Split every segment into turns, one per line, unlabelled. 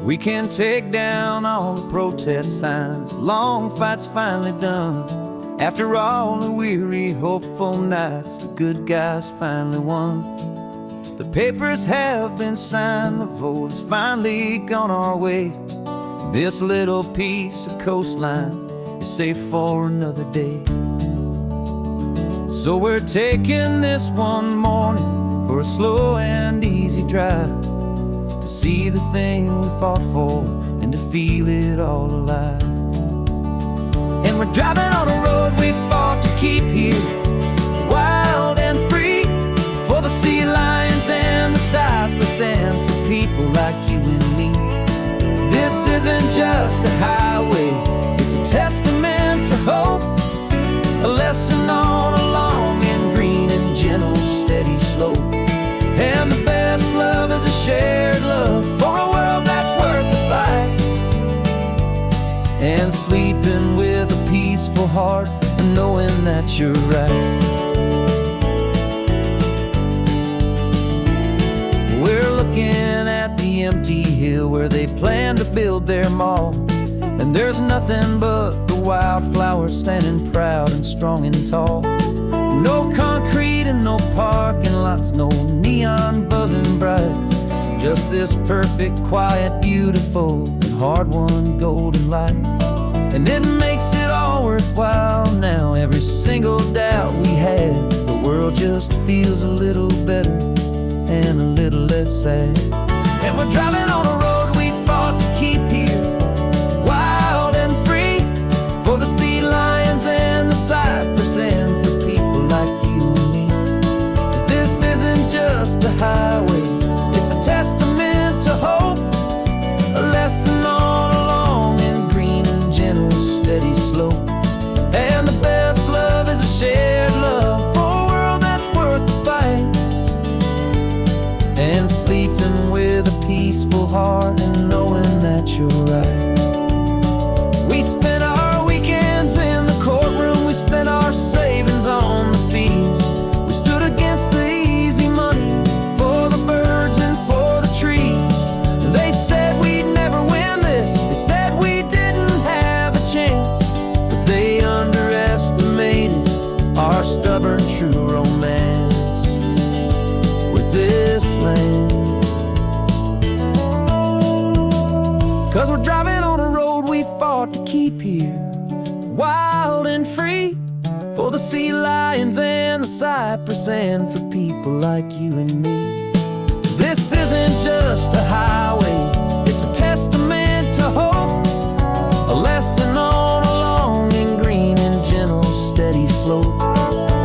We can take down all the protest signs. The long fight's finally done. After all the weary, hopeful nights, the good guys finally won. The papers have been signed, the vote has finally gone our way. This little piece of coastline is safe for another day. So we're taking this one morning for a slow and easy drive, to see the thing we fought for and to feel it all alive. And we're driving on a road we fought to keep here, wild and free, for the sea lions and the cypress and for people like you and me. This isn't just a highway, it's a testament to hope, a lesson on a long and green and gentle steady slope. And the best love is a shared love for a world that's worth the fight, and sleeping with a peaceful heart and knowing that you're right. We're looking at the empty hill where they plan to build their mall, and there's nothing but the wildflowers standing proud and strong and tall. No concrete and no parking lots, no neon buzzing bright, just this perfect, quiet, beautiful, and hard-won golden light. And it makes it all worthwhile now. Every single doubt we had, the world just feels a little better and a little less sad. And we're driving on a road we fought to keep here, wild and free, for the sea lions and the cypress and for people like you and me. This isn't just a highway, it's a testament to hope, a lesson on a long and green and gentle steady slope. And the best love is a shared love for a world that's worth the fight, and sleeping with a peaceful heart and knowing that you're right. We spent our weekends in the courtroom, we spent our savings on the fees. We stood against the easy money for the birds and for the trees. They said we'd never win this, they said we didn't have a chance, but they underestimated our stubborn true romance with this land. 'Cause we're driving on a road we fought to keep here, wild and free, for the sea lions and the cypress and for people like you and me. This isn't just a highway, it's a testament to hope, a lesson on a long and green and gentle steady slope.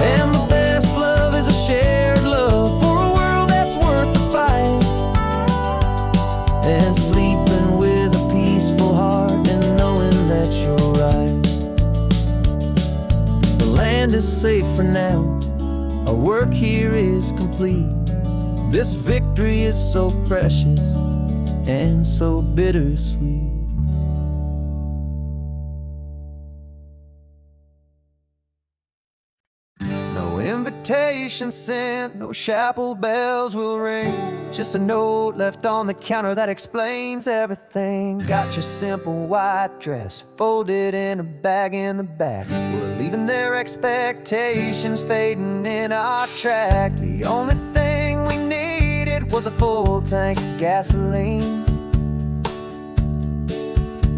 And the best love is a shared love for a world that's worth the fight, and sleeping with a peaceful heart and knowing that you're right. The land is safe for now, our work here is complete. This victory is so precious and so bittersweet. No invitation sent, no chapel bells will ring, just a note left on the counter that explains everything. Got your simple white dress folded in a bag in the back. We're leaving their expectations fading in our track. The only thing we needed was a full tank of gasoline,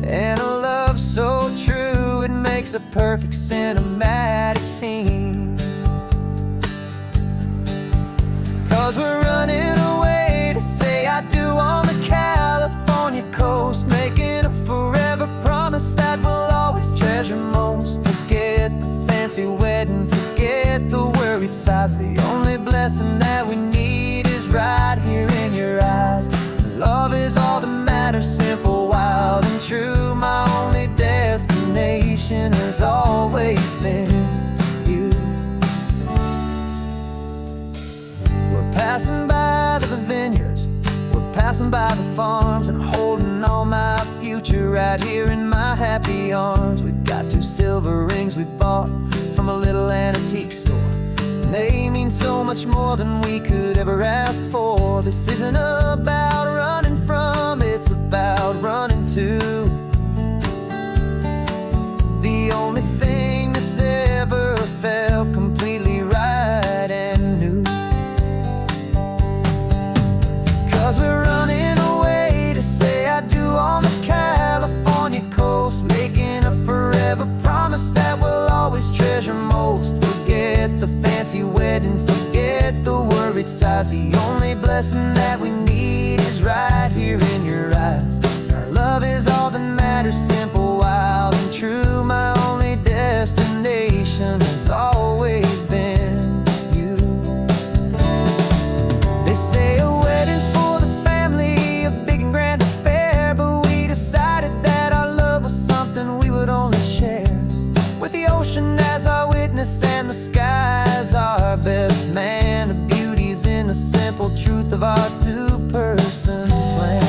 and a love so true it makes a perfect cinematic scene. 'Cause we're running away to say I do on the California coast, making a forever promise that we'll always treasure most. Forget the fancy wedding, forget the worried sighs. The only blessing that we need is right here in your eyes. Love is all that matters, simple, wild and true. My only destination has always been you. We're passing by the vineyards, we're passing by the farms, and holding all my future right here in my happy arms. We've got 2 silver rings we bought from a little antique store, and they mean so much more than we could ever ask for. This isn't about running from it, it's about running to. The only thing that's ever felt completely right and new. 'Cause we're running away to say I do on the California coast, making a forever promise that we'll always treasure most. Forget the fancy wedding, forget the worried sighs. The only blessing that we need is right here in your eyes. Our love is all that matters, simple, wild, and true. My only destination has always been you. They say a wedding's for the family, a big and grand affair, but we decided that our love was something we would only share with the ocean as our witness and the sky as our best man. The beauty's in the simple truth of our two-person plan.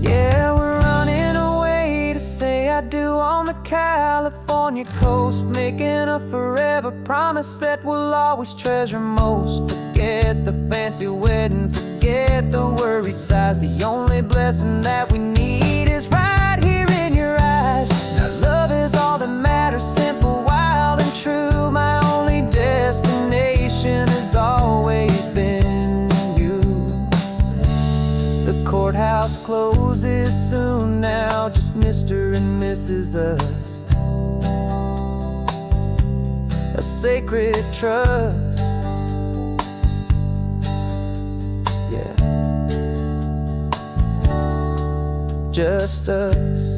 Yeah, we're running away to say I do on the California coast, making a forever promise that we'll always treasure most. Forget the fancy wedding, forget the worried sighs. The only blessing that we need is right here in your eyes. Now love is all that matters, simple, wild, and true. My only destination has always been you. The courthouse closes soon now, just Mr. and Mrs. Us, a sacred trust. Yeah, just us.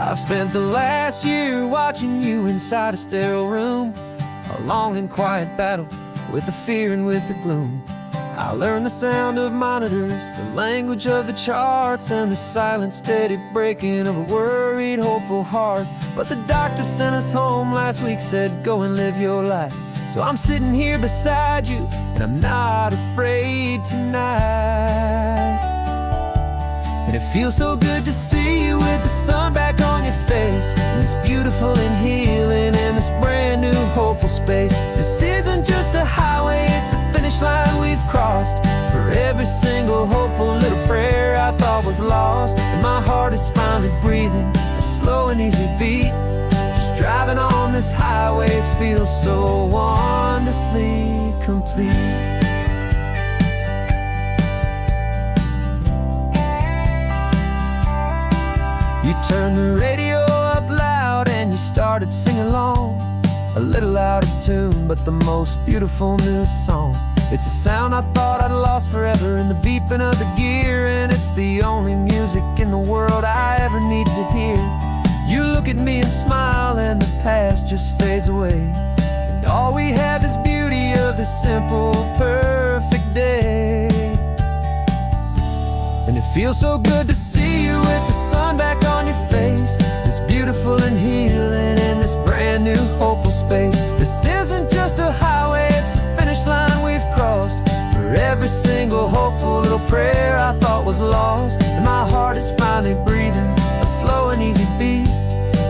I've spent the last year watching you inside a sterile room, a long and quiet battle with the fear and with the gloom. I learned the sound of monitors, the language of the charts, and the silent, steady breaking of a worried, hopeful heart. But the doctor sent us home last week, said go and live your life. So I'm sitting here beside you, and I'm not afraid tonight. And it feels so good to see you with the sun back on your face, and this beautiful and healing in this brand new hopeful space. This isn't just a highway, it's a finish line we've crossed. For every single hopeful little prayer I thought was lost, and my heart is finally breathing a slow and easy beat. Just driving on this highway feels so wonderfully complete. You turned the radio up loud and you started singing along, a little out of tune, but the most beautiful new song. It's a sound I thought I'd lost forever in the beeping of the gear, and it's the only music in the world I ever need to hear. You look at me and smile, and the past just fades away, and all we have is beauty of this simple, perfect day. And it feels so good to see you with the sun back on your face, this beautiful and healing in this brand new hopeful space. This isn't just a highway, it's a finish line we've crossed. For every single hopeful little prayer I thought was lost, and my heart is finally breathing a slow and easy beat.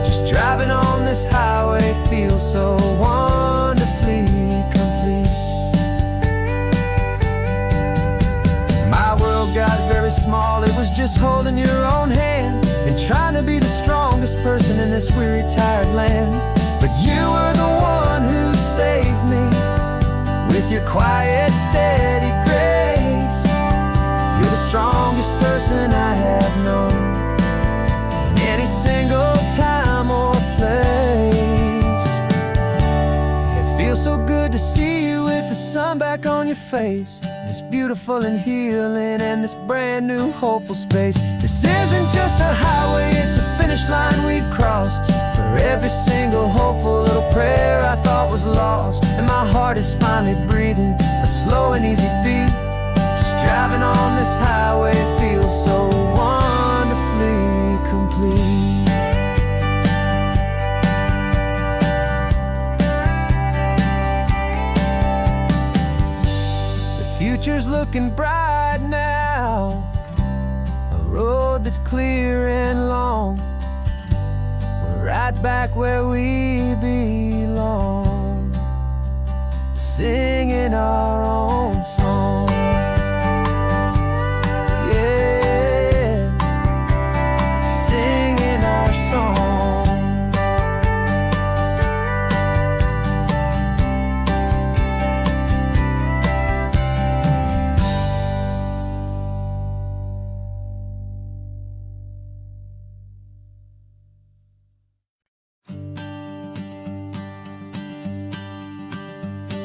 Just driving on this highway feels so wonderfully complete. My world got very small, it was just holding your own hand and trying to be the strongest person in this weary, tired land. But you were the one who saved me with your quiet, steady grace. You're the strongest person I have known in any single time or place. It feels so good to see you with the sun back on your face, this beautiful and healing and this brand new hopeful space. This isn't just a highway, it's a finish line we've crossed. For For every single hopeful little prayer I thought was lost, and my heart is finally breathing a slow and easy beat. Just driving on this highway feels so wonderfully complete. The future's looking bright now, a road that's clear and long. We're right back where we belong, singing our own song. Yeah, singing our song.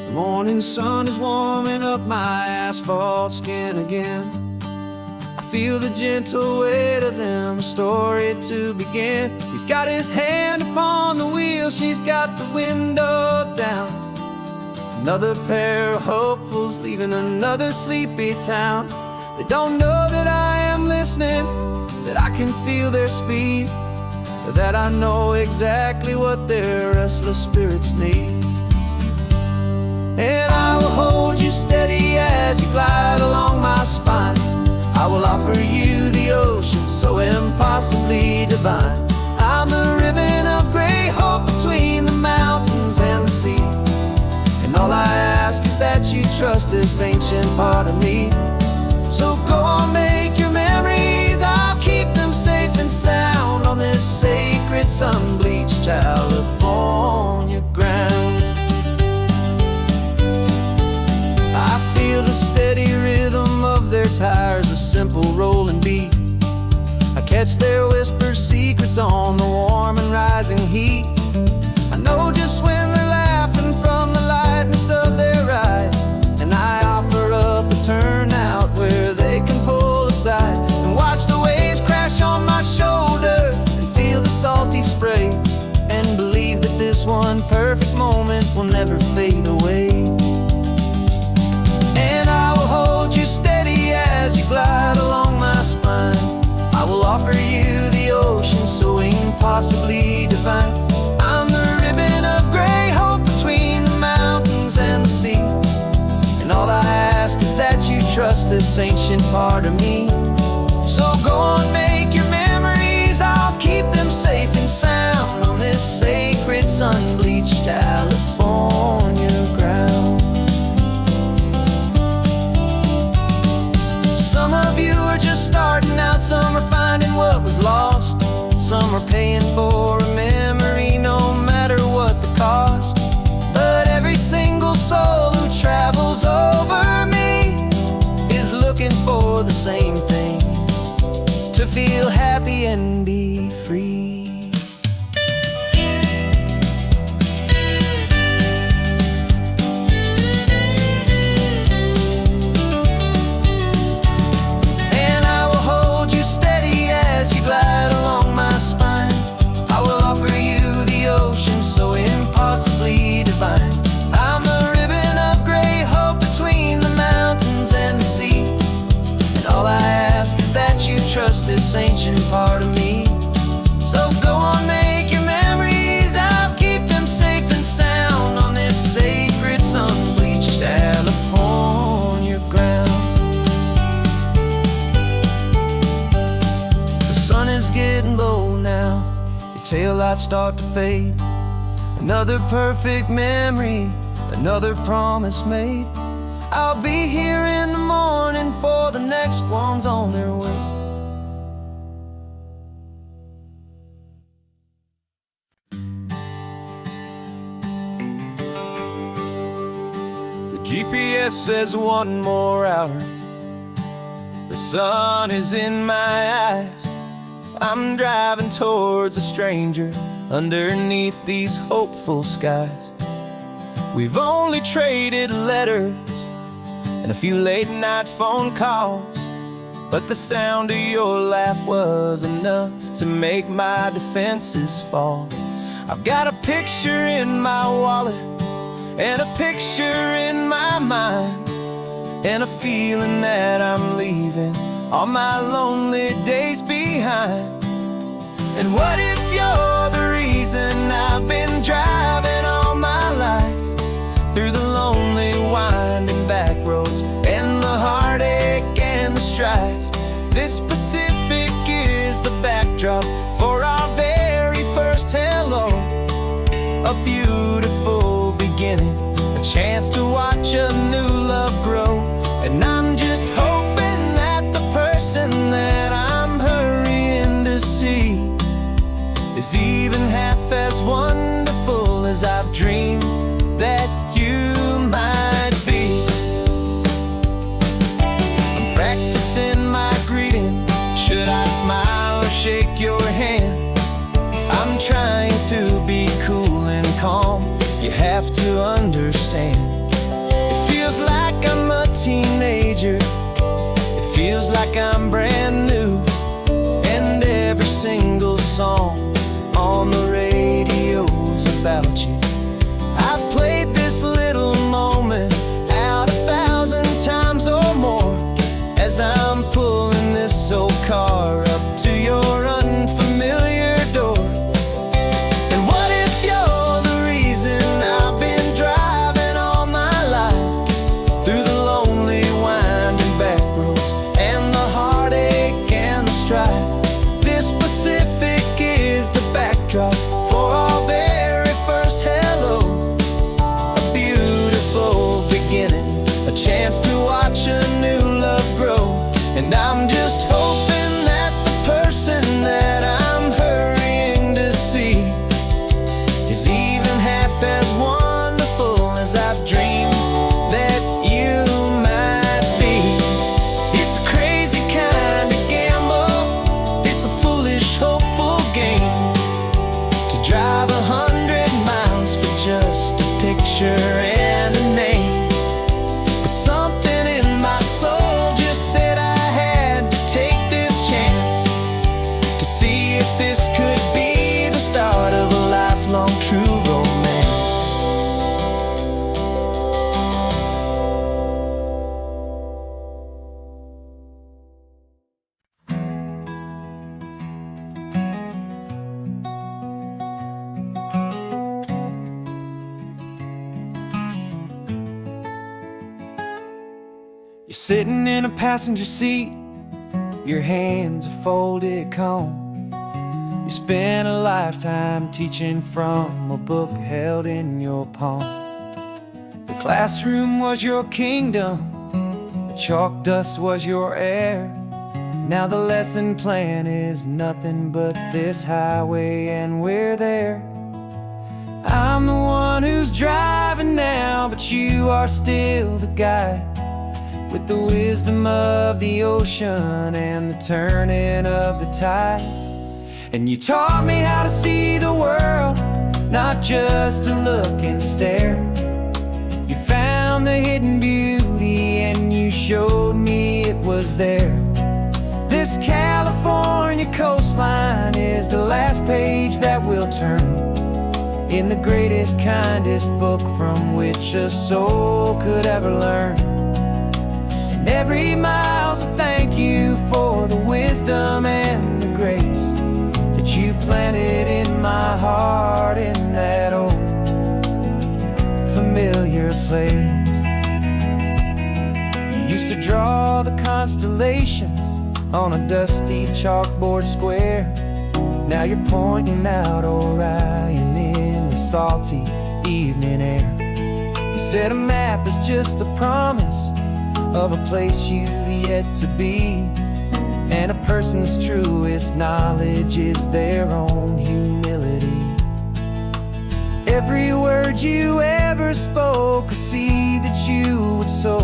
The morning sun is warming up my asphalt skin again. I feel the gentle weight of them, a story to begin. He's got his hand upon the wheel, she's got the window down. Another pair of hopefuls leaving another sleepy town. They don't know that I am listening, that I can feel their speed, or that I know exactly what their restless spirits need. And I will hold you steady as you glide along my spine. I will offer you the ocean so impossibly divine. I'm the ribbon of gray hope between the mountains and the sea. And all I ask is that you trust this ancient part of me. So go on, make your memories, I'll keep them safe and sound on this sacred sun-bleached California ground. The steady rhythm of their tires, a simple rolling beat. I catch their whispered secrets on the warm and rising heat. I know just when they're laughing from the lightness of their ride, and I offer up a turnout where they can pull aside and watch the waves crash on my shoulder and feel the salty spray, and believe that this one perfect moment will never fade away. Hold you steady as you glide along my spine. I will offer you the ocean so impossibly divine. I'm the ribbon of gray hope between the mountains and the sea. And all I ask is that you trust this ancient part of me. So go on, make your memories, I'll keep them safe and sound on this sacred sun-bleached California ground. Some of you are just starting out, some are finding what was lost. Some are paying for a memory no matter what the cost. But every single soul who travels over me is looking for the same thing, to feel happy and be free. Glide along my spine. I will offer you the ocean so impossibly divine. I'm the ribbon of gray hope between the mountains and the sea. And all I ask is that you trust this ancient part of me. So go on, make your memories, I'll keep them safe and sound on this sacred sun-bleached California ground. The sun is getting low now, your taillights start to fade. Another perfect memory, another promise made. I'll be here in the morning for the next ones on their way. The GPS says one more hour. The sun is in my eyes. I'm driving towards a stranger underneath these hopeful skies. We've only traded letters and a few late night phone calls, but the sound of your laugh was enough to make my defenses fall. I've got a picture in my wallet and a picture in my mind, and a feeling that I'm leaving all my lonely days behind. And what if you're the reason I've been driving all my life, through the lonely winding back roads and the heartache and the strife? This Pacific is the backdrop for our very first hello. A beautiful beginning, a chance to watch a new love grow. And I'm just hoping that the person that I'm hurrying to see is even half as wonderful as I've dreamed that you might be. I'm practicing my greeting. Should I smile or shake your hand? I'm trying to be cool and calm. You have to understand. It feels like I'm a teenager. It feels like I'm brand new. And every single song on the radio's about you. I've played this little moment out 1,000 times or more, as I'm pulling this old car up to your unfamiliar door. And what if you're the reason I've been driving all my life, through the lonely winding back roads and the heartache and the strife? This Pacific is the backdrop for our very first hello. A beautiful beginning, a chance to watch a new love grow. And I'm just hoping that the person that I'm hurrying to see is even half as wonderful as I've dreamed that you might be. It's a crazy kind of gamble. It's a foolish, hopeful game, to drive 100 miles for just a picture and a name. But something in my soul just said I had to take this chance, to see if this could be the start of a lifelong true romance. You're sitting in a passenger seat, your hands are folded calm. You spent a lifetime teaching from a book held in your palm. The classroom was your kingdom, the chalk dust was your air. Now the lesson plan is nothing but this highway, and we're there. I'm the one who's driving now, but you are still the guide, with the wisdom of the ocean and the turning of the tide. And you taught me how to see the world, not just to look and stare. You found the hidden beauty and you showed me it was there. This California coastline is the last page that we'll turn, in the greatest, kindest book from which a soul could ever learn. And every mile's a thank you for the wisdom and the grace that you planted in my heart, in that old familiar place. You used to draw the constellations on a dusty chalkboard square. Now you're pointing out Orion in the salty evening air. You said a map is just a promise of a place you've yet to be, and a person's truest knowledge is their own humility. Every word you ever spoke, a seed that you would sow,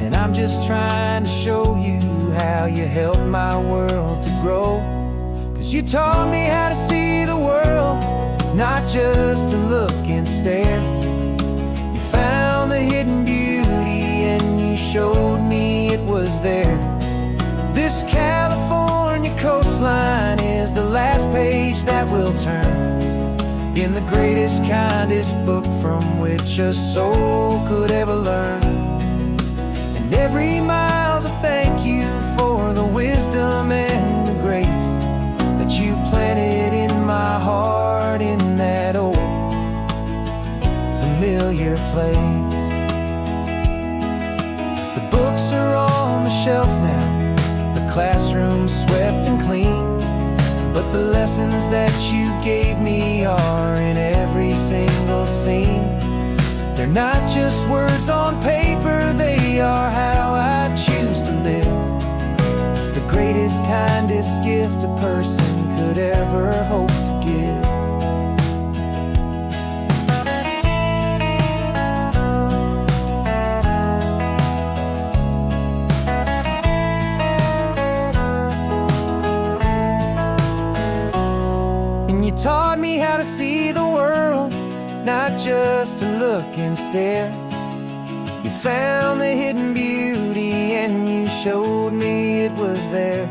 and I'm just trying to show you how you helped my world to grow. 'Cause you taught me how to see the world, not just to look and stare. You found the hidden beauty and you showed me it was there. This California coastline is the last page that we'll turn, greatest, kindest book from which a soul could ever learn. And every mile's a thank you for the wisdom and the grace that you planted in my heart in that old familiar place. The books are on the shelf now, the classroom swept and clean, but the lessons that you gave me are in every single scene. They're not just words on paper, they are how I choose to live. The greatest, kindest gift a person could ever hope to give. You taught me how to see the world, not just to look and stare. You found the hidden beauty and you showed me it was there.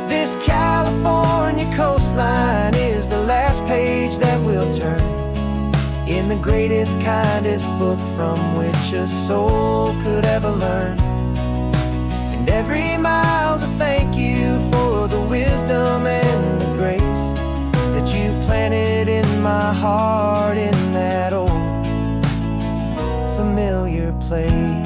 This California coastline is the last page that we'll turn in the greatest, kindest book from which a soul could ever learn. And every mile's a thank you for the wisdom and the grace that you planted in my heart in that old familiar place.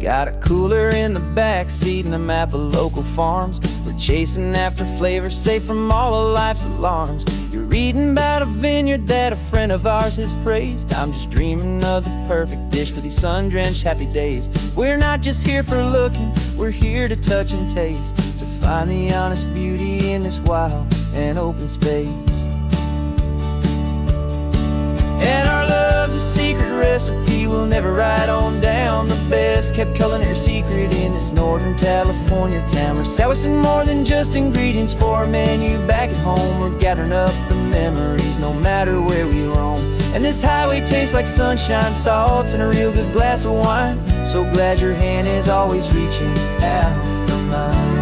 Got a cooler in the back seat and a map of local farms. We're chasing after flavors safe from all of life's alarms. You're reading about a vineyard that a friend of ours has praised. I'm just dreaming of the perfect dish for these sun-drenched happy days. We're not just here for looking, we're here to touch and taste, to find the honest beauty in this wild and open space. And our love's a secret recipe we'll never write on down. The best kept culinary secret in this Northern California town. We're sourcing more than just ingredients for a menu back at home. We're gathering up the memories no matter where we roam. And this highway tastes like sunshine, salt, and a real good glass of wine. So glad your hand is always reaching out for mine.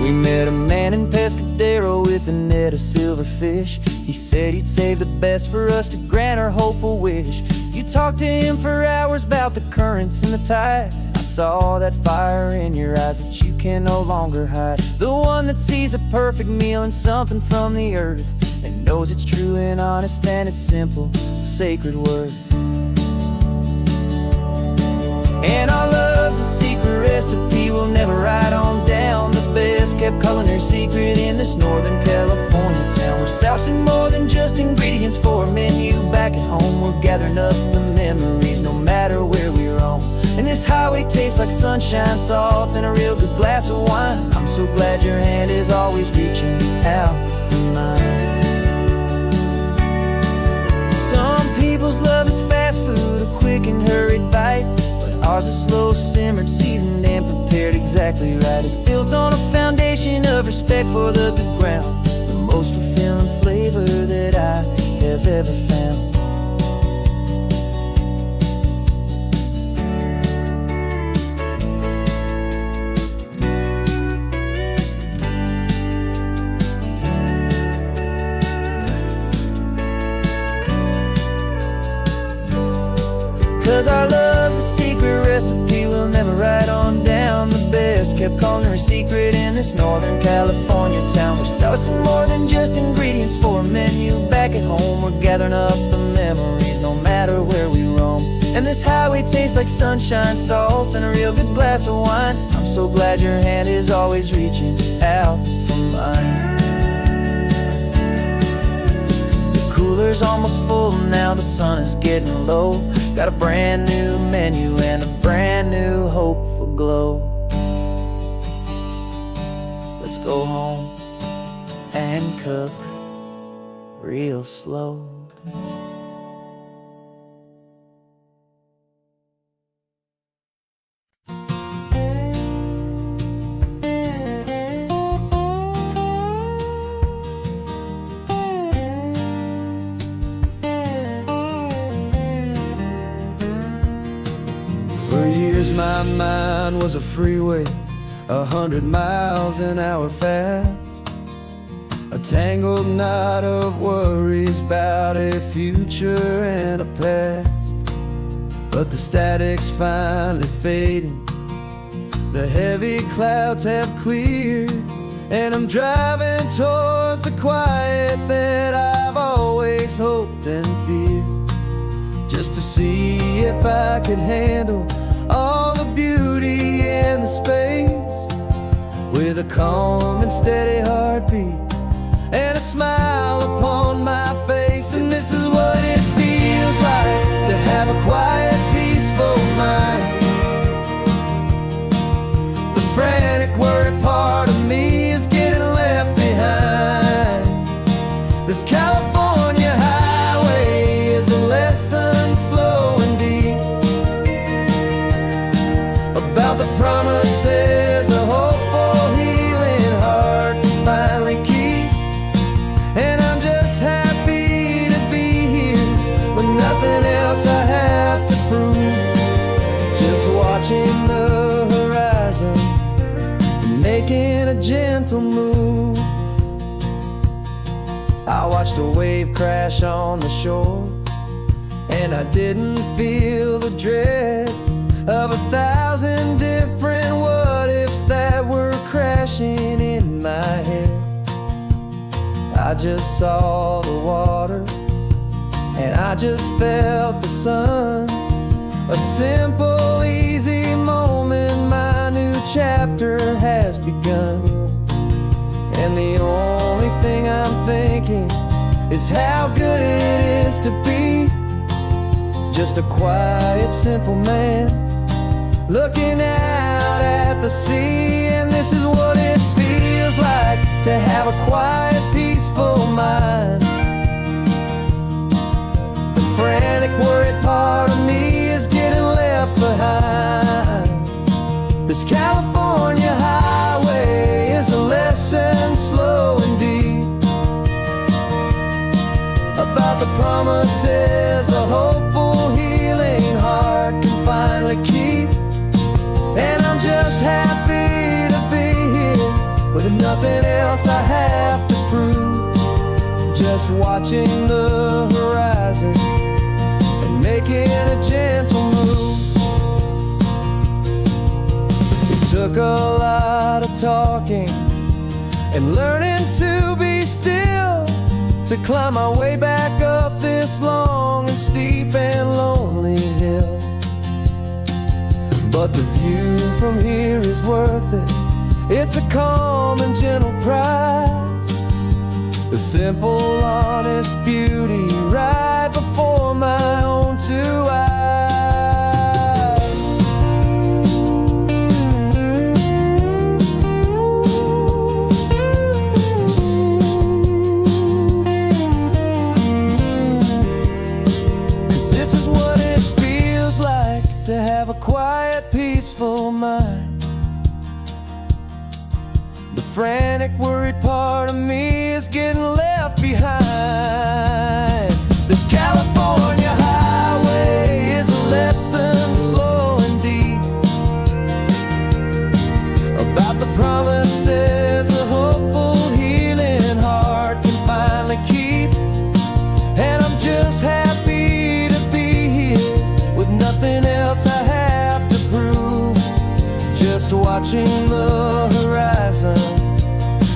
We met a man in Pescadero with a net of silverfish. He said he'd save the best for us to grant our hopeful wish. You talked to him for hours about the currents and the tide. I saw that fire in your eyes that you can no longer hide. The one that sees a perfect meal in something from the earth, and knows it's true and honest and it's simple, sacred worth. And our love's a secret recipe we'll never write on down. The best kept culinary secret in this Northern California town. We're sourcing more than just ingredients for a menu back at home. We're gathering up the memories no matter where we roam. And this highway tastes like sunshine, salt, and a real good glass of wine. I'm so glad your hand is always reaching out for mine. Some people's love is fast food, a quick and hurried bite. Ours is slow simmered, seasoned and prepared exactly right. It's built on a foundation of respect for the good ground, the most fulfilling flavor that I have ever found. 'Cause our love's a secret recipe we'll never write on down. The best kept culinary secret in this Northern California town. We're sourcing more than just ingredients for a menu back at home. We're gathering up the memories no matter where we roam. And this highway tastes like sunshine, salt, and a real good glass of wine. I'm so glad your hand is always reaching out for mine. The cooler's almost full now, the sun is getting low. Got a brand new menu and a brand new hopeful glow. Let's go home and cook real slow. For years my mind was a freeway, 100 miles an hour fast, a tangled knot of worries about a future and a past. But the static's finally fading, the heavy clouds have cleared, and I'm driving towards the quiet that I've always hoped and feared, just to see if I could handle all the beauty and the space, with a calm and steady heartbeat and a smile upon my face. And this is what it feels like to have a quiet, peaceful mind. The frantic, worried part of me is getting left behind. This California highway is a lesson slow and deep about the promises a hopeful, healing heart can finally keep. And I'm just happy to be here with nothing else I have to prove, just watching the horizon and making a gentle move. I watched a wave crash on the shore, and I didn't feel the dread of 1,000 different what-ifs that were crashing in my head. I just saw the water, and I just felt the sun. A simple, easy moment, my new chapter has begun. And the only thing I'm thinking is how good it is to be just a quiet, simple man looking out at the sea. And this is what it feels like to have a quiet, peaceful mind. The frantic, worried part of me is getting left behind. This California highway is a lesson slow and deep about the promises a hopeful, healing heart can finally keep. And I'm just happy to be here with nothing else I have to prove, just watching the horizon and making a gentle move. It took a lot of talking and learning to be still to climb my way back up this long and steep and lonely hill. But the view from here is worth it. It's a calm and gentle prize, the simple, honest beauty right before my own two eyes. This is what it feels like to have a quiet, peaceful mind. The frantic, worried part of me is getting left behind. This California highway is a lesson slow and deep about the promises a hopeful, healing heart can finally keep. And I'm just happy to be here with nothing else I have to prove, just watching the horizon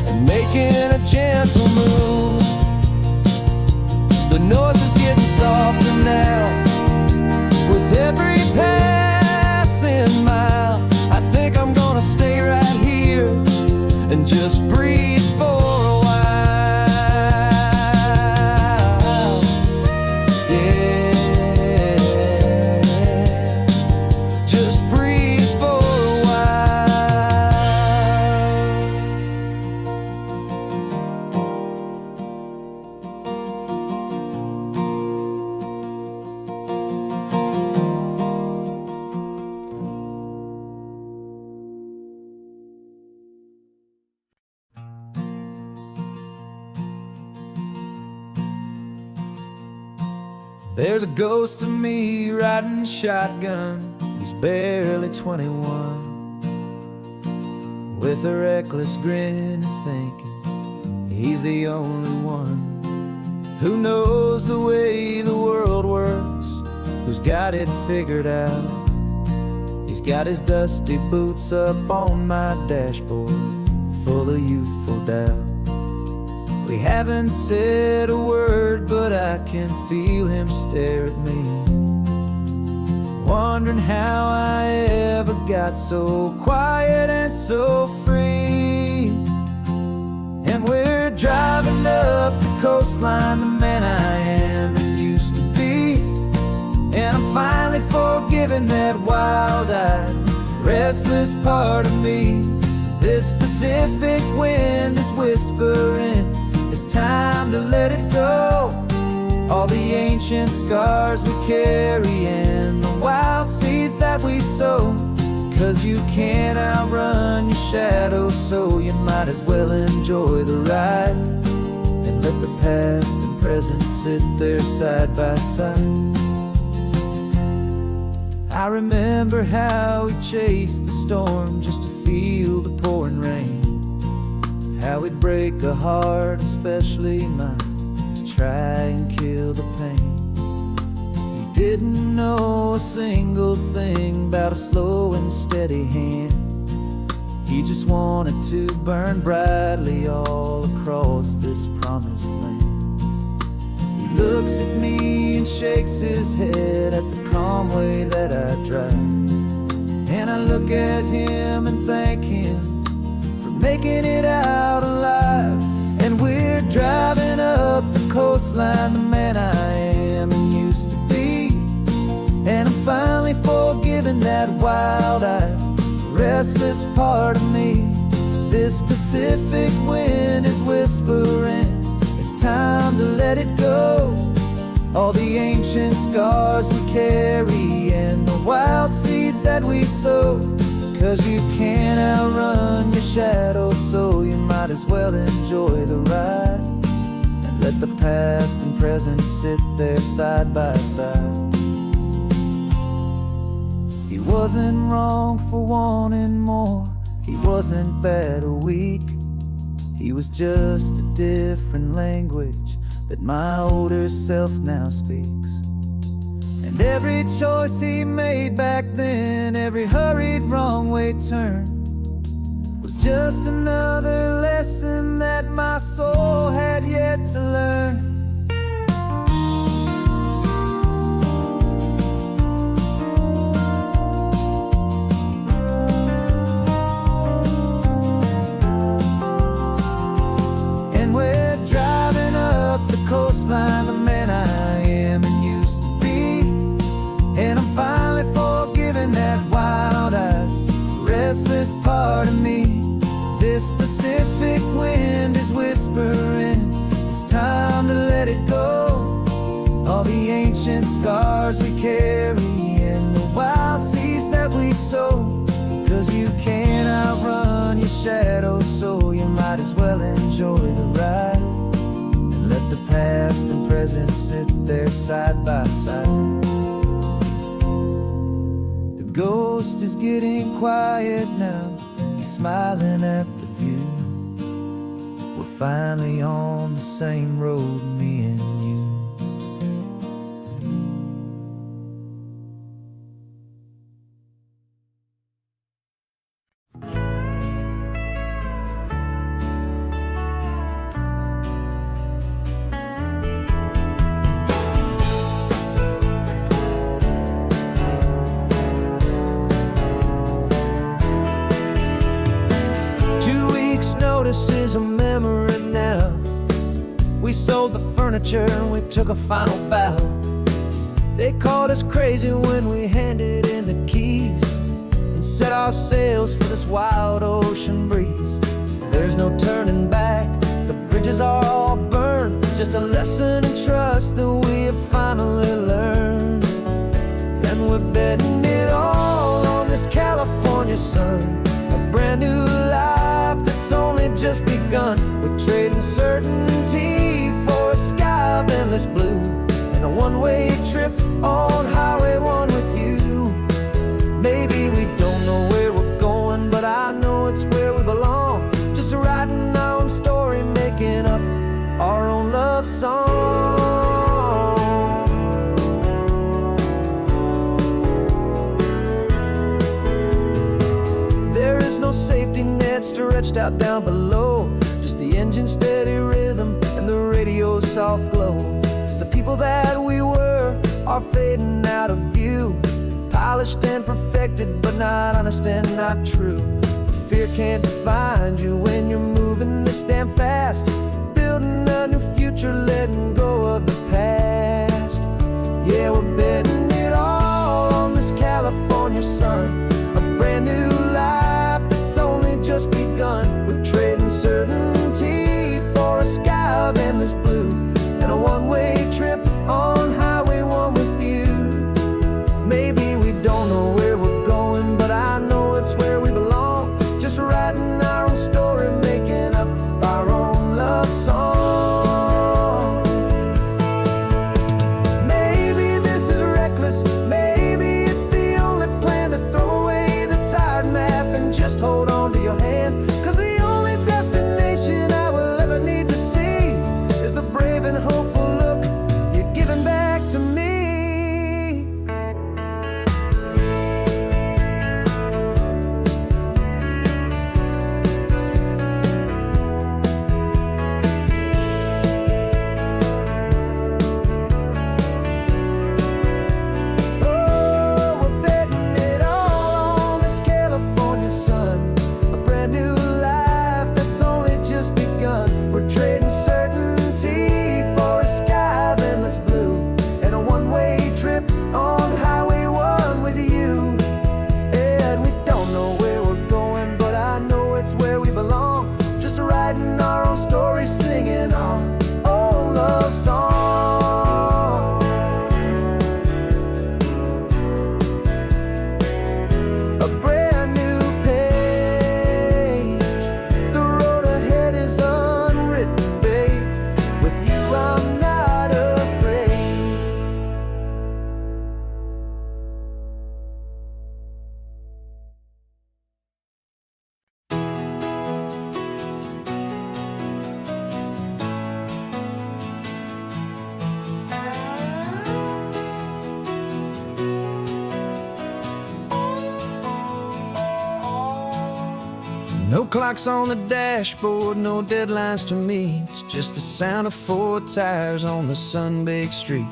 and making a gentle move. The noise is getting softer now with every passing mile. I think I'm gonna stay right here and just breathe for a while. Yeah, just breathe for a while. There's a ghost of me riding shotgun. He's barely 21, with a reckless grin and thinking he's the only one who knows the way the world works, who's got it figured out. He's got his dusty boots up on my dashboard, full of youthful doubt. We haven't said a word, but I can feel him stare at me, wondering how I ever got so quiet and so free. And we're driving up the coastline, the man I am and used to be. And I'm finally forgiving that wild-eyed, restless part of me. This Pacific wind is whispering, it's time to let it go. All the ancient scars we carry and the wild seeds that we sow. 'Cause you can't outrun your shadow, so you might as well enjoy the ride and let the past and present sit there side by side. I remember how we chased the storm just to feel the pouring rain, how we'd break a heart, especially mine, to try and kill the pain. We didn't know a single thing about a slow and steady hand. He just wanted to burn brightly all across this promised land. He looks at me and shakes his head at the calm way that I drive, and I look at him and thank him for making it out alive. And we're driving up the coastline, the man I am and used to be. And I'm finally forgiving that wild-eyed, restless part of me. This Pacific wind is whispering, it's time to let it go. All the ancient scars we carry and the wild seeds that we sow. 'Cause you can't outrun your shadow, so you might as well enjoy the ride and let the past and present sit there side by side. He wasn't wrong for wanting more, he wasn't bad or weak. He was just a different language that my older self now speaks. And every choice he made back then, every hurried wrong way turn, was just another lesson that my soul had yet to learn. And we're driving up the coastline, the man I am and used to be. And I'm finally forgiving that wild-eyed, restless part of me. This Pacific wind is whispering, it's time to let it go. All the ancient scars we carry and the wild seeds that we sow. 'Cause you can't outrun your shadow, so you might as well enjoy the ride and let the past and present sit there side by side. The ghost is getting quiet now, he's smiling at the view. We're finally on the same road, me and you. Notice is a memory now. We sold the furniture and we took a final bow. They called us crazy when we handed in the keys and set our sails for this wild ocean breeze. There's no turning back, the bridges are all burned. Just a lesson in trust that we have finally learned. And we're betting it all on this California sun, a brand new life that's only just begun. We're trading certainty for a sky of endless blue and a one-way stretched out down below. Just the engine's steady rhythm and the radio's soft glow. The people that we were are fading out of view, polished and perfected, but not honest and not true. Fear can't define you when you're moving this damn fast, building a new future, letting go of the past. Yeah, we're betting it all on this California sun, a brand new life that's only just begun. We're trading certainty for a sky of endless blue, and a one-way trip on Highway 1 with you. Maybe we don't know where we're going, but I know it's where we belong. Just writing our own story, making up our own love song. Maybe this is reckless, maybe it's the only plan to throw away the tired map and just hold on to your hand. 'Cause the only destination I will ever need to see is the brave and hopeful look you're giving back to me. No clocks on the dashboard, no deadlines to meet. It's just the sound of 4 tires on the sun-baked street.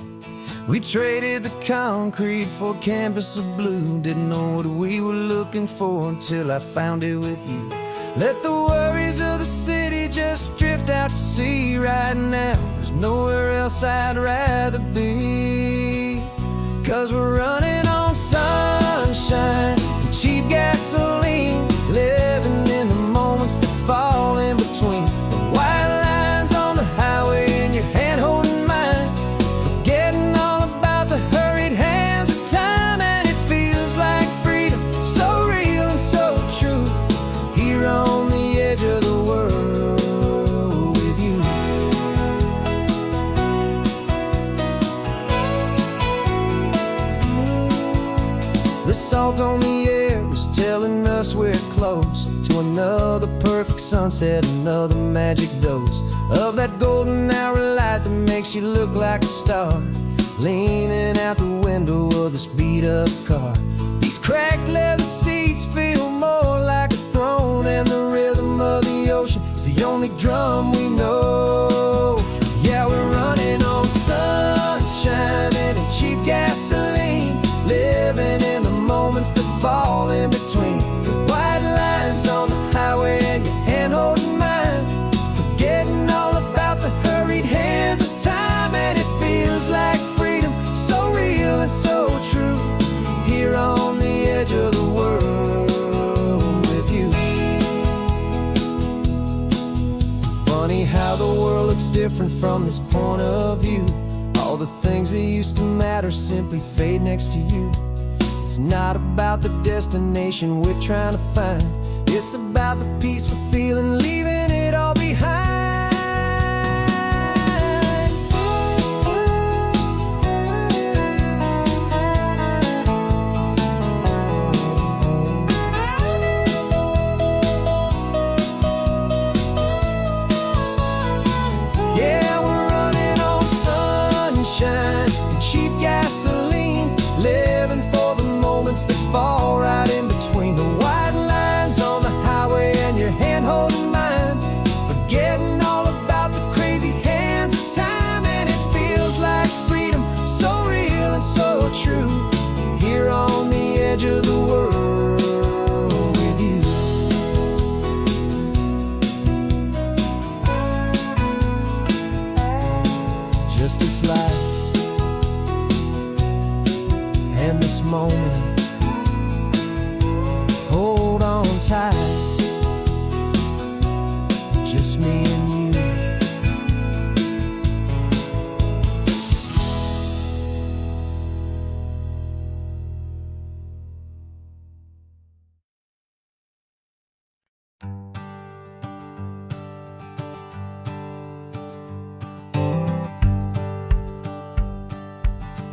We traded the concrete for a canvas of blue. Didn't know what we were looking for until I found it with you. Let the worries of the city just drift out to sea. Right now, there's nowhere else I'd rather be. 'Cause we're running on sunshine and cheap gasoline, living in the moments that fall in between. The white lines on the highway and your hand holding mine, forgetting all about the hurried hands of time. And it feels like freedom, so real and so true, here on the edge of the world with you. The salt on the air was telling us we're close to another perfect sunset, another magic dose of that golden hour light that makes you look like a star, leaning out the window of this beat-up car. These cracked leather seats feel more like a throne, and the rhythm of the ocean is the only drum we know. Yeah, we're running on sunshine and cheap gasoline, living in the moments that fall in between. The white lines on the highway and your hand holding mine, forgetting all about the hurried hands of time. And it feels like freedom, so real and so true, here on the edge of the world with you. Funny how the world looks different from this point of view. All the things that used to matter simply fade next to you. It's not about the destination we're trying to find, it's about the peace we're feeling, leaving it all behind. Yeah, we're running on sunshine and cheap gasoline, living for the moments that fall right in between. The white lines on the highway and your hand just this life and this moment. Hold on tight, just me and you.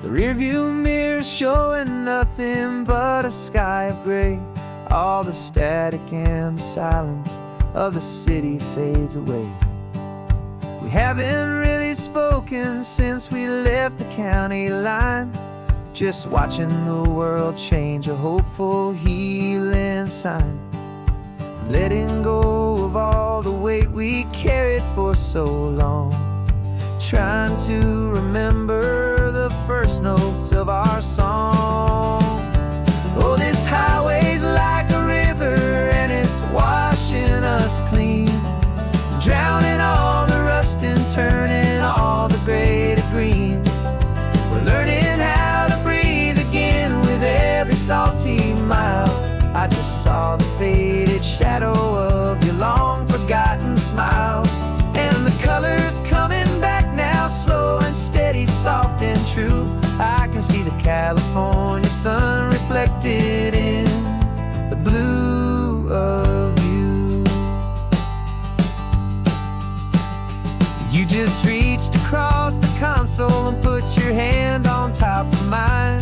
The rearview mirror showing nothing but a sky of gray. All the static and the silence of the city fades away. We haven't really spoken since we left the county line, just watching the world change, a hopeful healing sign. Letting go of all the weight we carried for so long, trying to remember the first notes of our song. Oh, this highway's like a river and it's washing us clean, drowning all the rust and turning all the gray to green. We're learning how to breathe again with every salty mile. I just saw the faded shadow of your long forgotten smile, and the colors coming back now, slow and steady, soft and true. I can see the California sun reflected in the blue of you. You just reached across the console and put your hand on top of mine.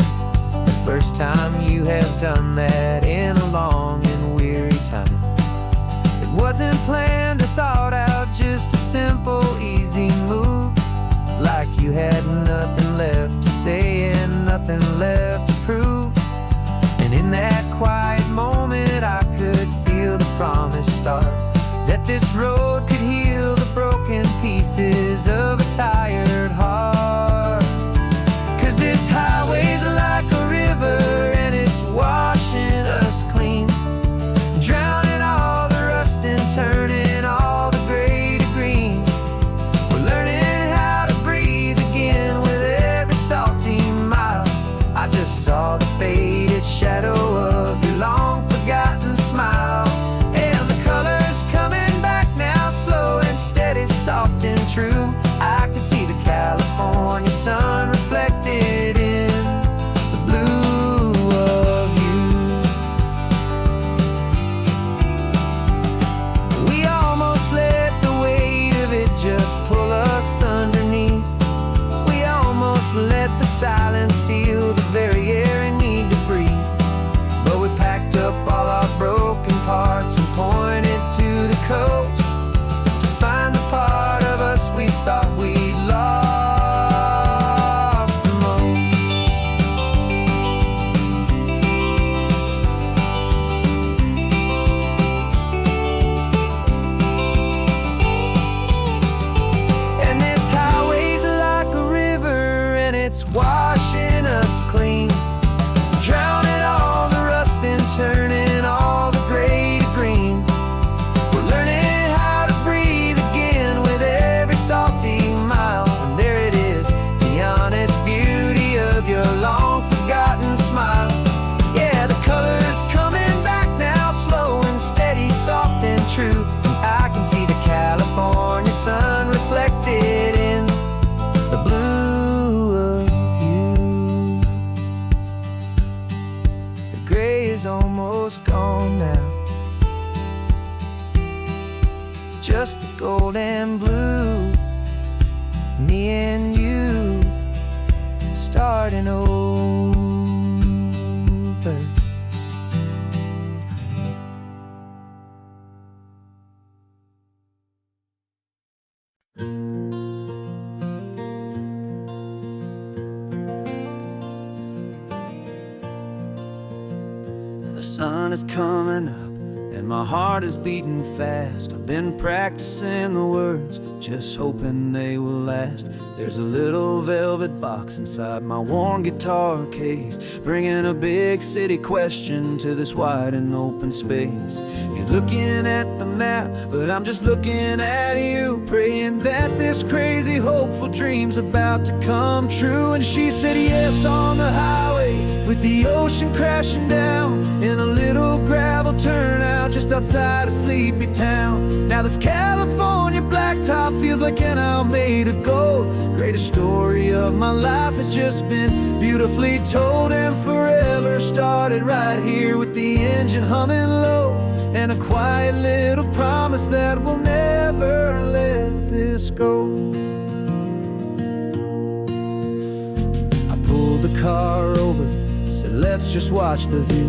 The first time you have done that in a long and weary time. It wasn't planned or thought out, just a simple, easy move. Like you had nothing left to say and nothing left to prove. And in that quiet moment I could feel the promise start, that this road could heal the broken pieces of a tired heart. 'Cause this highway's like a river and it's washing us clean, drowning all the rust and turning all the gray to green. We're learning how to breathe again with every salty mile. I just saw the faded shadow of your long forgotten smile, and the colors coming back now, slow and steady, soft and true. I could see the California sun reflected in the blue of you. We almost let the weight of it just pull us underneath. We almost let the silence steal the very air we need to breathe. But we packed up all our broken parts and pointed to the coast to find the part of us we thought we'd lost the most. And this highway's like a river and it's washing us clean, drowning all the rust and turning all the gray to green. We're learning how to breathe again with every salty mile. And there it is, the honest beauty of your long forgotten smile. Yeah, the colors coming back now, slow and steady, soft and true. I can see the California sun reflected in the blue of you. The gray is almost gone now, just the gold and blue. Me and you starting over. The sun is coming up and my heart is beating fast. I've been practicing the words, just hoping they will last. There's a little velvet box inside my worn guitar case, bringing a big city question to this wide and open space. You're looking at the map But I'm just looking at you, praying that this crazy hopeful dream's about to come true. And she said yes on the highway, with the ocean crashing down, in a little gravel turnout just outside of Sleepy Town. Now this California blacktop feels like an Alameda Gold. Greatest story of my life has just been beautifully told, and forever started right here with the engine humming low, and a quiet little promise that we'll never let this go. I pulled the car over, said let's just watch the view.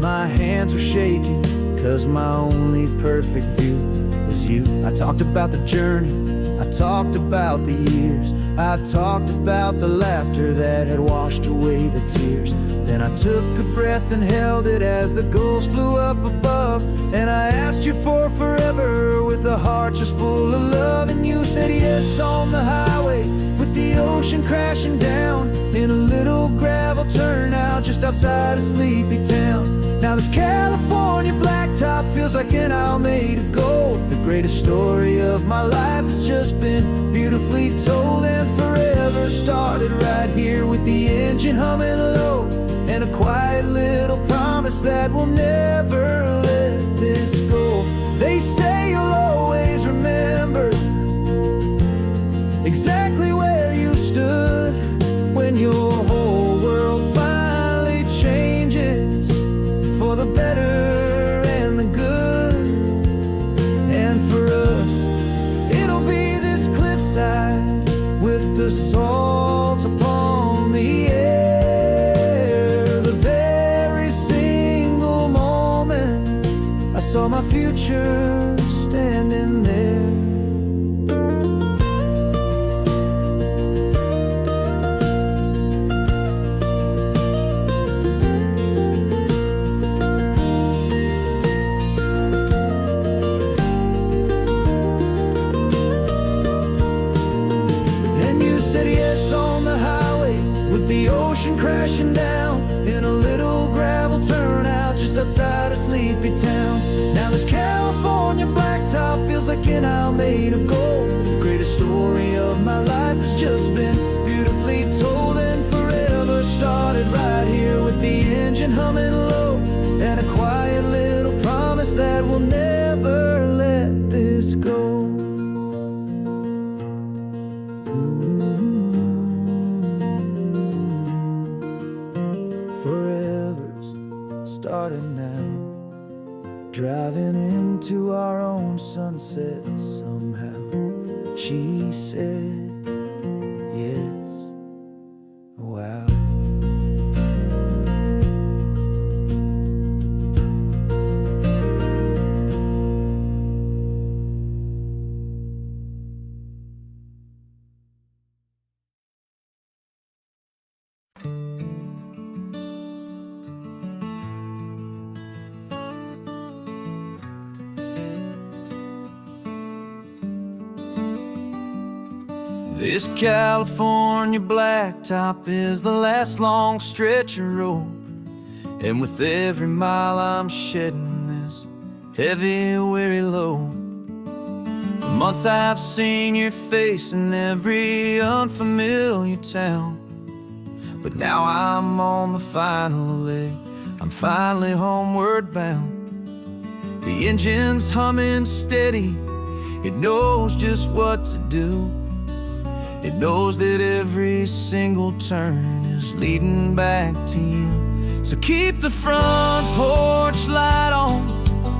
My hands were shaking, cause my only perfect view was you. I talked about the journey, I talked about the years, I talked about the laughter that had washed away the tears. Then I took a breath and held it as the gulls flew up above, and I asked you for forever with a heart just full of love. And you said yes on the highway, with the ocean crashing down, in a little gravel turnout just outside of Sleepy Town. Now this California blacktop feels like an Alameda Gold. The greatest story of my life has just been beautifully told, and forever started right here with the engine humming low, and a quiet little promise that we'll never let this go. They say you'll always remember exactly where you stood when your whole world finally changes for the better and the good. And for us, it'll be this cliffside with the salt upon the air. The very single moment I saw my future standing there. The ocean crashing down, in a little gravel turnout just outside of Sleepy Town. Now this California blacktop feels like an Alameda Gold. The greatest story of my life has just been beautifully told, and forever started right here with the engine humming low, and a quiet little promise that we'll never let this go. Started now, driving into our own sunset somehow. She said yes, wow. This California blacktop is the last long stretch of road, and with every mile I'm shedding this heavy, weary load. For months I've seen your face in every unfamiliar town, but now I'm on the final leg, I'm finally homeward bound. The engine's humming steady, it knows just what to do. It knows that every single turn is leading back to you. So keep the front porch light on,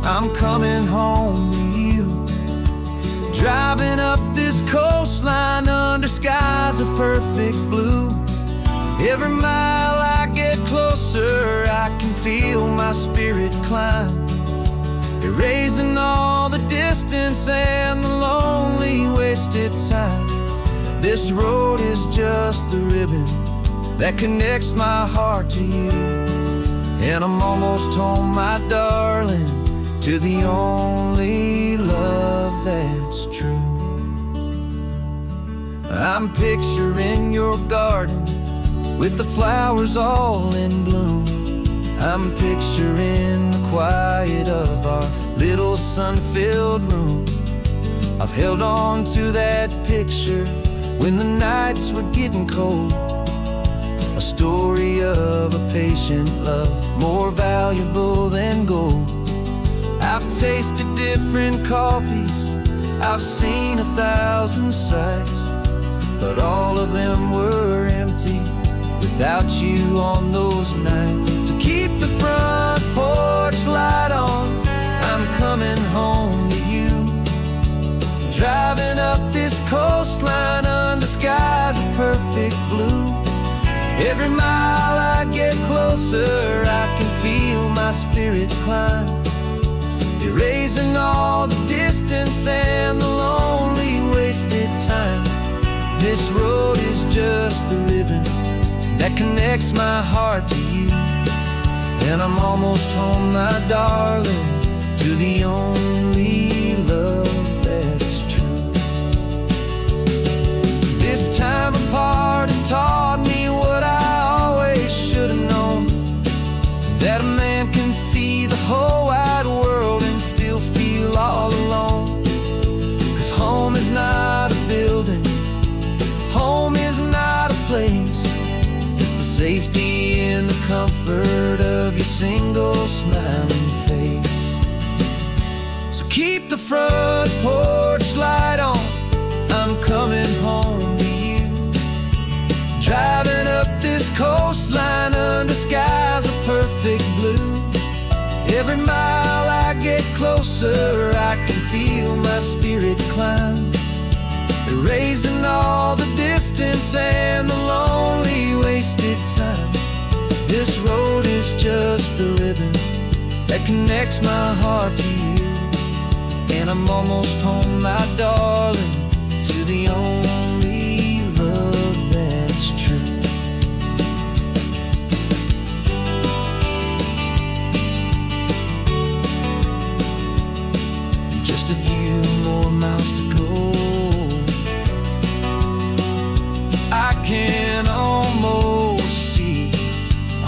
I'm coming home to you. Driving up this coastline under skies of perfect blue. Every mile I get closer, I can feel my spirit climb, erasing all the distance and the lonely wasted time. This road is just the ribbon that connects my heart to you, and I'm almost home, my darling, to the only love that's true. I'm picturing your garden with the flowers all in bloom. I'm picturing the quiet of our little sun-filled room. I've held on to that picture when the nights were getting cold. A story of a patient love, more valuable than gold. I've tasted different coffees, I've seen 1,000 sights, but all of them were empty without you on those nights. So keep the front porch light on, I'm coming home to you. Driving up this coastline under skies of perfect blue. Every mile I get closer, I can feel my spirit climb, erasing all the distance and the lonely wasted time. This road is just the ribbon that connects my heart to you. And I'm almost home, my darling, to the only love that's true. This time apart has taught me what I always should have known, that a man can see the whole wide world and still feel all alone. 'Cause home is not a building, home is not a place, it's the safety and the comfort of your single smiling face. So keep the front porch light on, I'm coming home to you. Driving up this coastline under skies of perfect blue. Every mile I get closer, I can feel my spirit climb, erasing all the distance and the lonely wasted time. This road is just the ribbon that connects my heart to you. And I'm almost home, my darling, to the only love that's true. Just a few more miles to go, I can almost see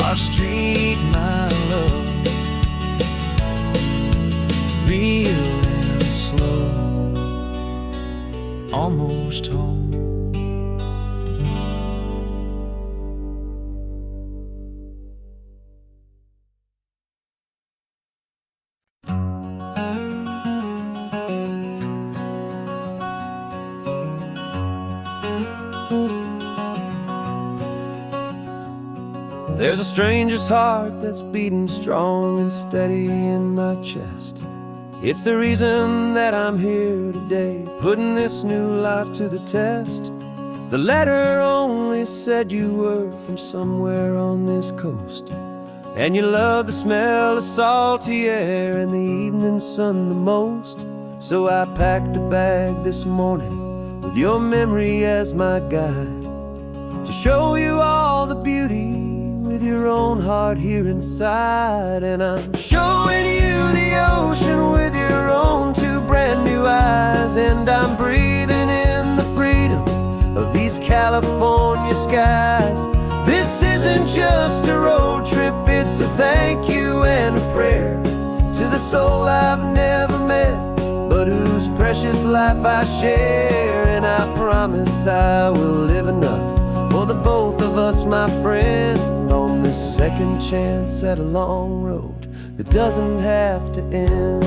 our street, my love, real and slow, almost home. There's a stranger's heart that's beating strong and steady in my chest. It's the reason that I'm here today, putting this new life to the test. The letter only said you were from somewhere on this coast, and you love the smell of salty air and the evening sun the most. So I packed a bag this morning with your memory as my guide, to show you all the beauty with your own heart here inside. And I'm showing you the ocean with your own two brand new eyes, and I'm breathing in the freedom of these California skies. This isn't just a road trip, it's a thank you and a prayer to the soul I've never met, but whose precious life I share. And I promise I will live enough for the both of us, my friend, on this second chance at a long road that doesn't have to end.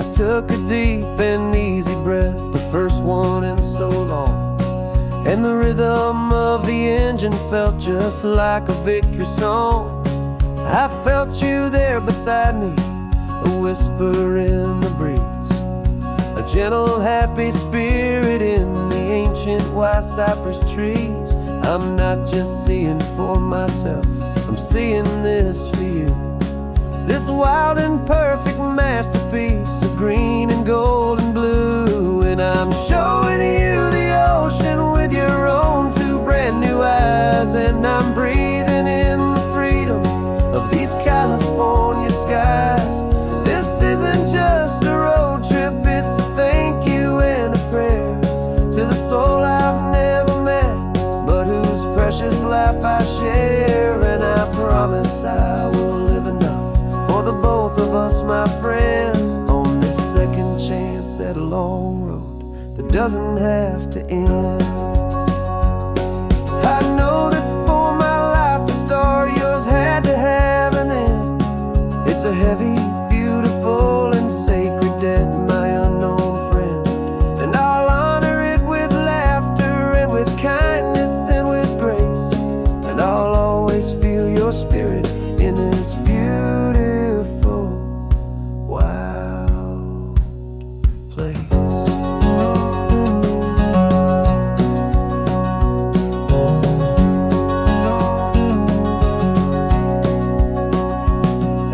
I took a deep and easy breath, the first one in so long, and the rhythm of the engine felt just like a victory song. I felt you there beside me, a whisper in the breeze, a gentle happy spirit in the ancient white cypress trees. I'm not just seeing for myself, I'm seeing this for you. This wild and perfect masterpiece of green and gold and blue. And I'm showing you the ocean with your own two brand new eyes, and I'm breathing in the freedom of these California skies. This isn't just a road trip, it's a thank you and a prayer to the soul I've never met, but whose precious life I share. And I promise I will live enough for the both of us, long road that doesn't have to end. I know that for my life to start, yours had to have an end. It's a heavy, beautiful, and sacred debt, my unknown friend, and I'll honor it with laughter and with kindness and with grace, and I'll always feel your spirit in this beautiful, wild place.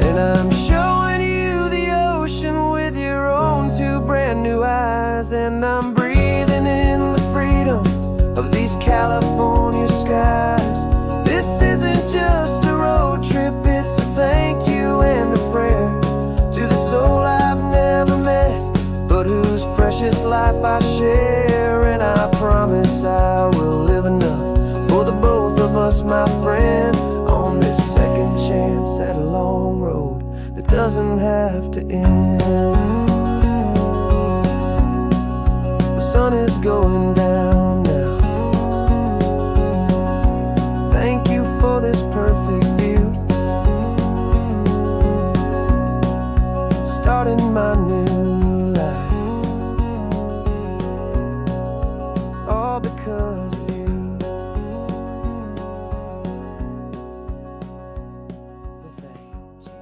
And I'm showing you the ocean with your own two brand new eyes, and I'm breathing in the freedom of these California skies. This isn't just a road trip, it's a thank you and a prayer to the soul I've never met, but whose precious life I share. And I promise I will live enough for the both of us, my friend, on this second chance at a long road that doesn't have to end. The sun is going down now. Thank you for this perfect view, starting my new life, all because of you. Thank you.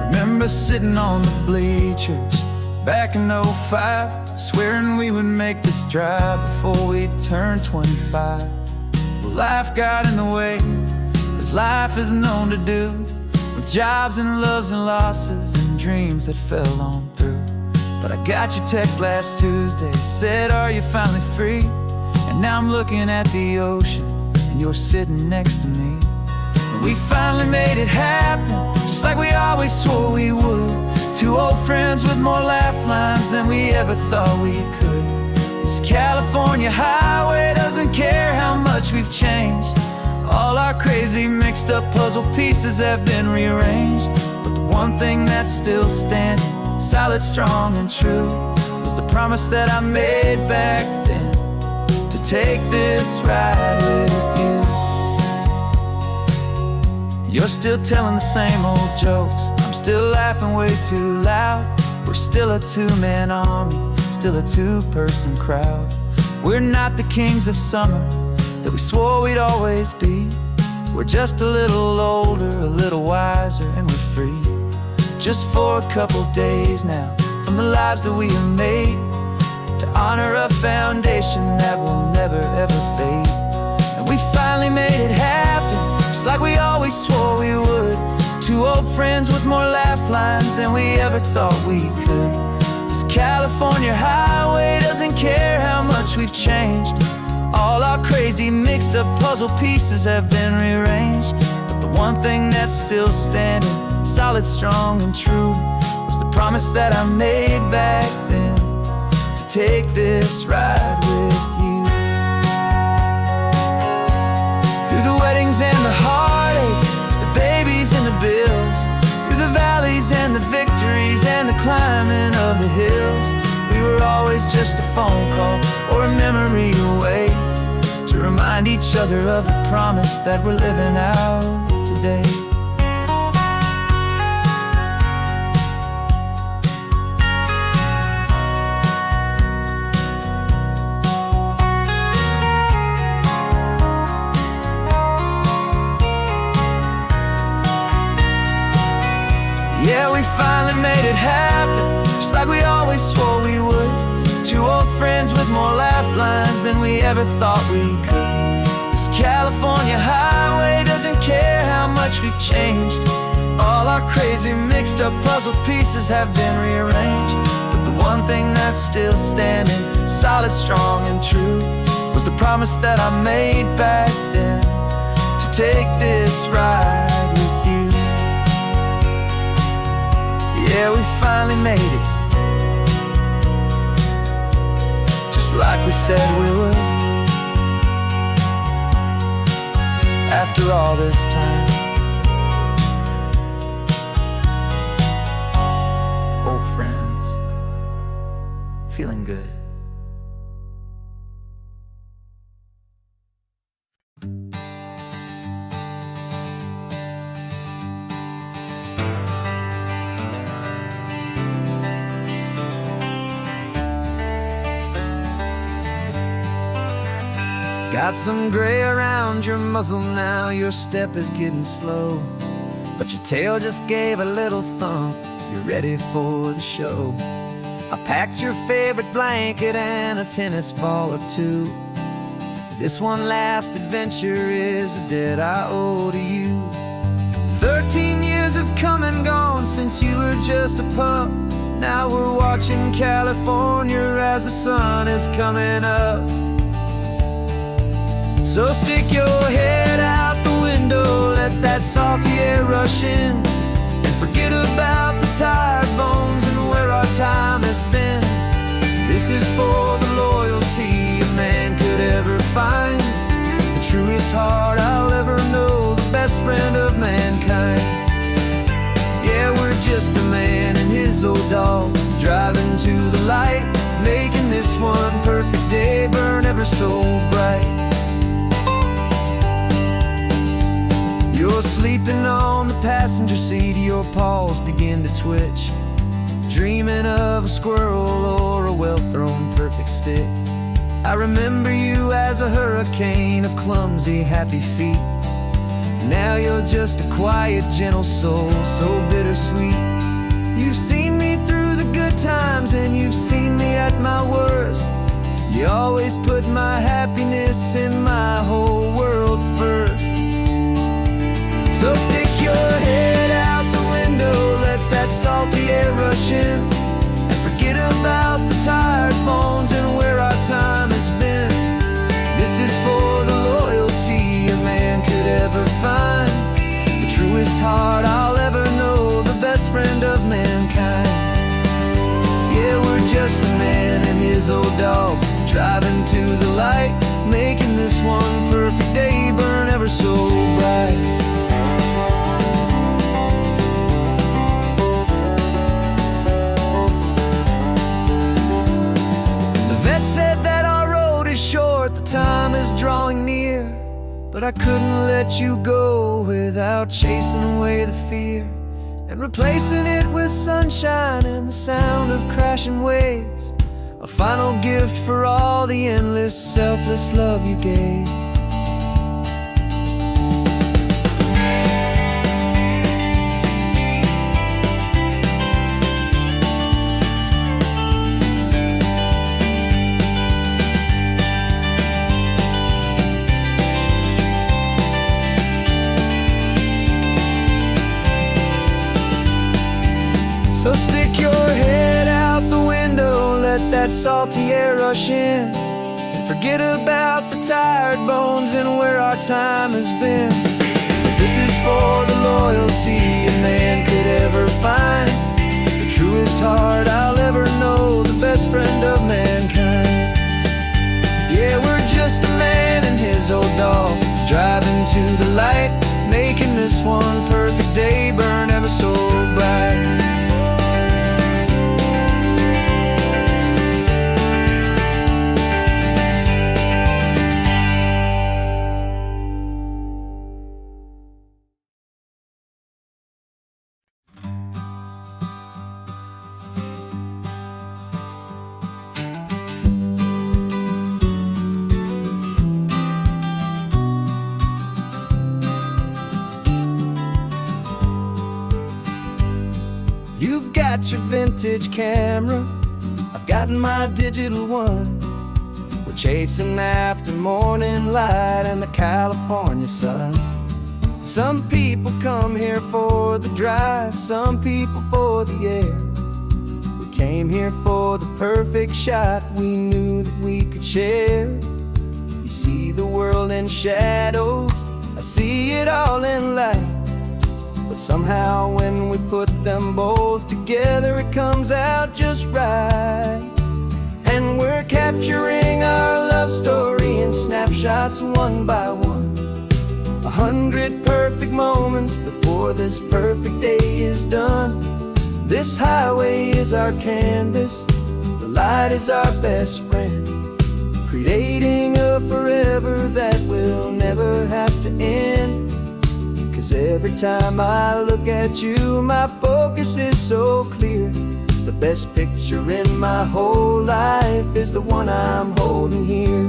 Remember sitting on the bleachers back in '05, swearing we would make this drive before we turned 25. Well, life got in the way, as life is known to do, with jobs and loves and losses and dreams that fell on through. But I got your text last Tuesday, said, are you finally free? And now I'm looking at the ocean, and you're sitting next to me. And we finally made it happen, just like we always swore we would. Two old friends with more laugh lines than we ever thought we could. This California highway doesn't care how much we've changed. All our crazy mixed up puzzle pieces have been rearranged, but the one thing that's still standing, solid, strong, and true, was the promise that I made back then, to take this ride with you. You're still telling the same old jokes, I'm still laughing way too loud. We're still a two-man army, still a two-person crowd. We're not the kings of summer that we swore we'd always be. We're just a little older, a little wiser, and we're free. Just for a couple days now, from the lives that we have made, to honor a foundation that will never ever fade. And we finally made it happen, just like we always swore we would. Two old friends with more laugh lines than we ever thought we could. This California highway doesn't care how much we've changed. All our crazy mixed up puzzle pieces have been rearranged, but the one thing that's still standing, solid, strong, and true, was the promise that I made back then, to take this ride with you. Through the weddings and the heartaches, the babies and the bills, through the valleys and the victories and the climbing of the hills, we were always just a phone call or a memory away, to remind each other of the promise that we're living out today. Yeah, we finally made it happen, just like we always swore we would. Two old friends with more laugh lines than we ever thought we could. This California highway doesn't care how much we've changed. All our crazy mixed up puzzle pieces have been rearranged, but the one thing that's still standing, solid, strong, and true, was the promise that I made back then, to take this ride with you. Yeah, we finally made it, just like we said we would. After all this time, old friends, feeling good. Got some gray around your muzzle now, your step is getting slow, but your tail just gave a little thump, you're ready for the show. I packed your favorite blanket and a tennis ball or two. This one last adventure is a debt I owe to you. 13 years have come and gone since you were just a pup. Now we're watching California as the sun is coming up. So stick your head out the window, let that salty air rush in, and forget about the tired bones and where our time has been. This is for the loyalty a man could ever find, the truest heart I'll ever know, the best friend of mankind. Yeah, we're just a man and his old dog, driving to the light, making this one perfect day burn ever so bright. You're sleeping on the passenger seat, your paws begin to twitch, dreaming of a squirrel or a well-thrown perfect stick. I remember you as a hurricane of clumsy, happy feet. Now you're just a quiet, gentle soul, so bittersweet. You've seen me through the good times and you've seen me at my worst. You always put my happiness in my whole world first. So stick your head out the window, let that salty air rush in, and forget about the tired bones and where our time has been. This is for the loyalty a man could ever find, the truest heart I'll ever know, the best friend of mankind. Yeah, we're just a man and his old dog, driving to the light, making this one perfect day burn ever so bright. Said that our road is short, the time is drawing near, but I couldn't let you go without chasing away the fear and replacing it with sunshine and the sound of crashing waves, a final gift for all the endless, selfless love you gave. So stick your head out the window, let that salty air rush in, and forget about the tired bones and where our time has been. This is for the loyalty a man could ever find, the truest heart I'll ever know, the best friend of mankind. Yeah, we're just a man and his old dog, driving to the light, making this one perfect day burn ever so bright. You've got your vintage camera, I've got my digital one. We're chasing after morning light and the California sun. Some people come here for the drive, some people for the air. We came here for the perfect shot we knew that we could share. You see the world in shadows, I see it all in light. But somehow when we put them both together, it comes out just right. And we're capturing our love story in snapshots one by one. 100 perfect moments before this perfect day is done. This highway is our canvas, the light is our best friend, creating a forever that will never have to end. 'Cause every time I look at you, my focus is so clear. The best picture in my whole life is the one I'm holding here.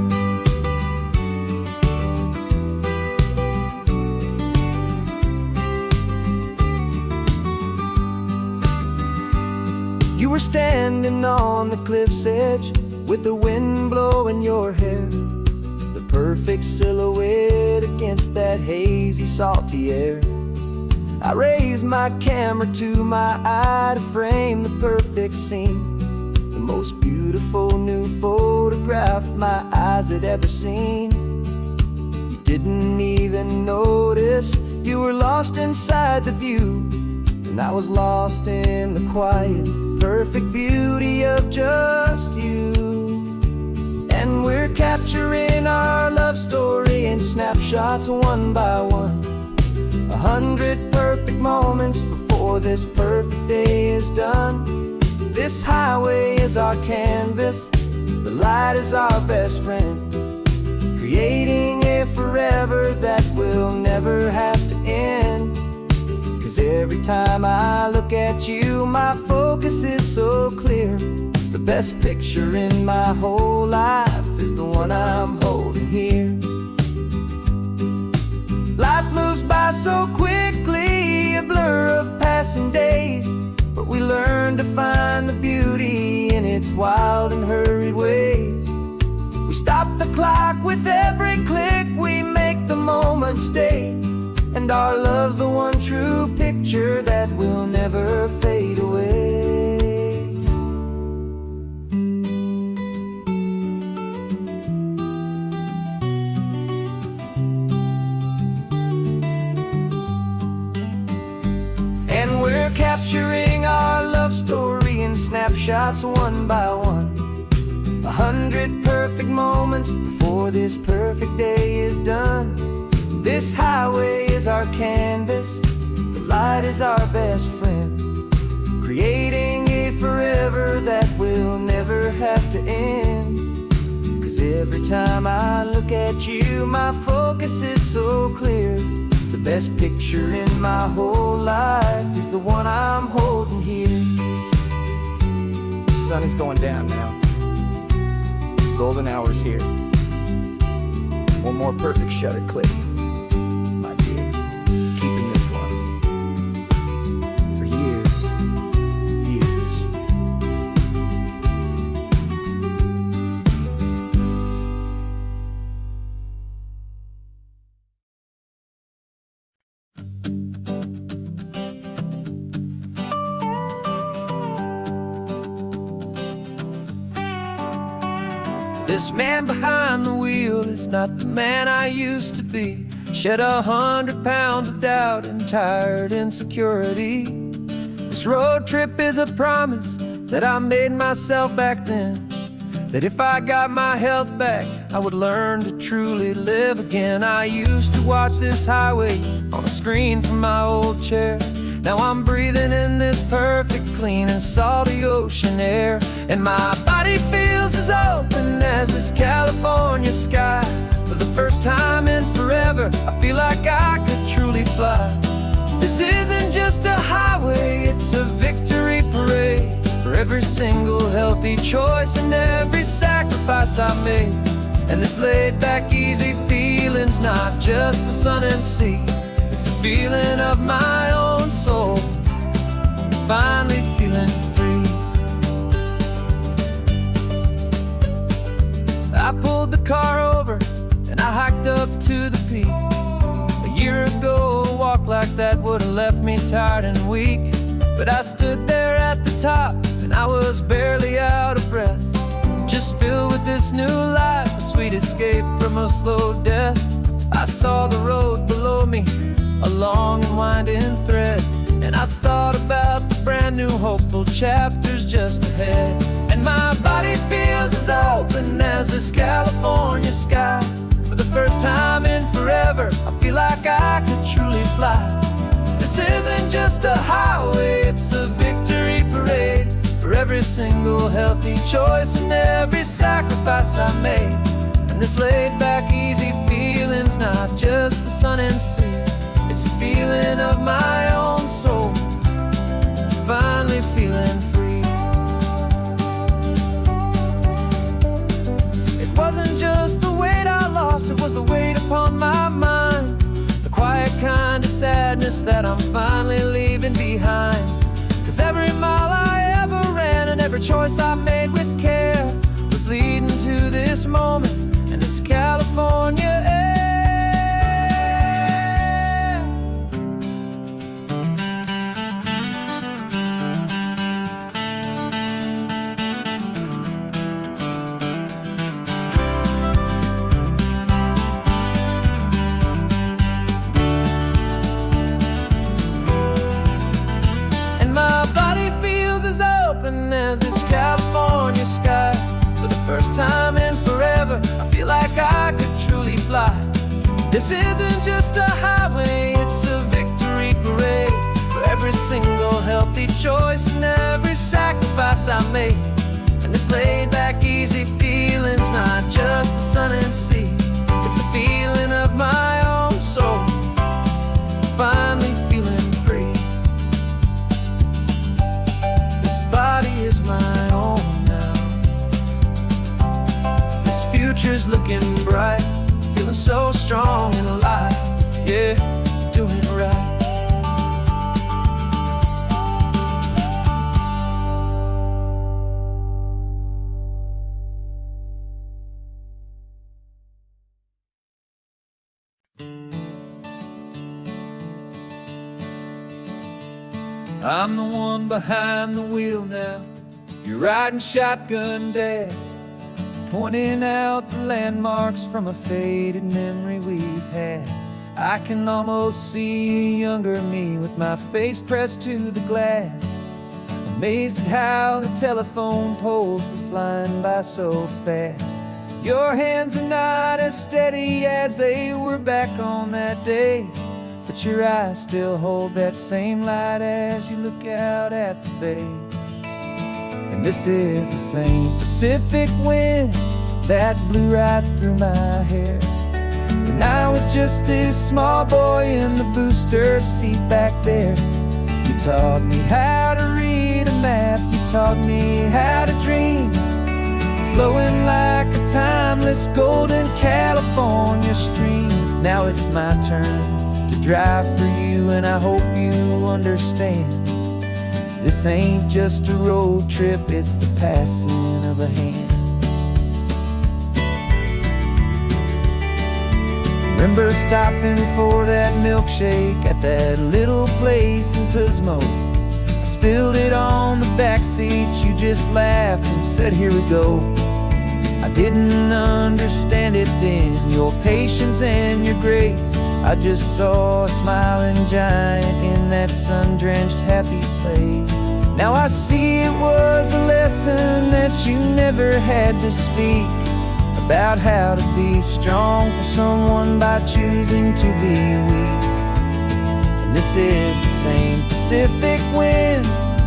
You were standing on the cliff's edge with the wind blowing your hair, the perfect silhouette against that hazy, salty air. I raised my camera to my eye to frame the perfect scene, the most beautiful new photograph my eyes had ever seen. You didn't even notice you were lost inside the view, and I was lost in the quiet, perfect beauty of just you. And we're capturing our love story in snapshots one by one. 100 perfect moments before this perfect day is done. This highway is our canvas, the light is our best friend, creating a forever that will never have to end. 'Cause every time I look at you, my focus is so clear. The best picture in my whole life is the one I'm holding here. Life moves by so quickly, a blur of passing days, but we learn to find the beauty in its wild and hurried ways. We stop the clock with every click, we make the moment stay, and our love's the one true picture that will never fade away. And we're capturing our love story in snapshots one by one. 100 perfect moments before this perfect day is done. This highway is our canvas, the light is our best friend, creating a forever that will never have to end. 'Cause every time I look at you, my focus is so clear. The best picture in my whole life is the one I'm holding here. The sun is going down now. Golden hour's here. One more perfect shutter click, my dear. Keeping this one for years, years. This man behind the wheel is not the man I used to be. Shed 100 pounds of doubt and tired insecurity. This road trip is a promise that I made myself back then, that if I got my health back, I would learn to truly live again. I used to watch this highway on a screen from my old chair. Now I'm breathing in this perfect, clean and salty ocean air, and my body feels as open as this California sky. For the first time in forever, I feel like I could truly fly. This isn't just a highway, it's a victory parade for every single healthy choice and every sacrifice I made. And this laid back, easy feeling's not just the sun and sea, it's the feeling of my own soul, finally feeling free. I pulled the car over and I hiked up to the peak. A year ago, a walk like that would have left me tired and weak, but I stood there at the top and I was barely out of breath, just filled with this new life, a sweet escape from a slow death. I saw the road below me, a long and winding thread, and I thought about the brand new hopeful chapters just ahead. And my body feels as open as this California sky. For the first time in forever, I feel like I could truly fly. This isn't just a highway, it's a victory parade for every single healthy choice and every sacrifice I made. And this laid-back, easy feeling's not just the sun and sea, it's a feeling of my own soul, finally feeling free. It wasn't just the weight I lost, it was the weight upon my mind, the quiet kind of sadness that I'm finally leaving behind. 'Cause every mile I ever ran and every choice I made with care was leading to this moment and this California air. As this California sky, for the first time in forever, I feel like I could truly fly. This isn't just a highway, it's a victory parade for every single healthy choice and every sacrifice I made. And this laid-back, easy feeling's not just the sun and sea, it's a feeling of my own soul, finally feeling free. Body is my own now. This future's looking bright, feeling so strong and alive. Yeah, doing it right. I'm the one behind the wheel now. You're riding shotgun, Dad, pointing out the landmarks from a faded memory we've had. I can almost see a younger me with my face pressed to the glass, amazed at how the telephone poles were flying by so fast. Your hands are not as steady as they were back on that day, but your eyes still hold that same light as you look out at the bay. And this is the same Pacific wind that blew right through my hair when I was just a small boy in the booster seat back there. You taught me how to read a map, you taught me how to dream, flowing like a timeless golden California stream. Now it's my turn to drive for you, and I hope you understand. This ain't just a road trip, it's the passing of a hand. Remember stopping for that milkshake at that little place in Pismo? I spilled it on the backseat, you just laughed and said, here we go. I didn't understand it then, your patience and your grace. I just saw a smiling giant in that sun-drenched happy place. Now I see it was a lesson that you never had to speak, about how to be strong for someone by choosing to be weak. And this is the same Pacific wind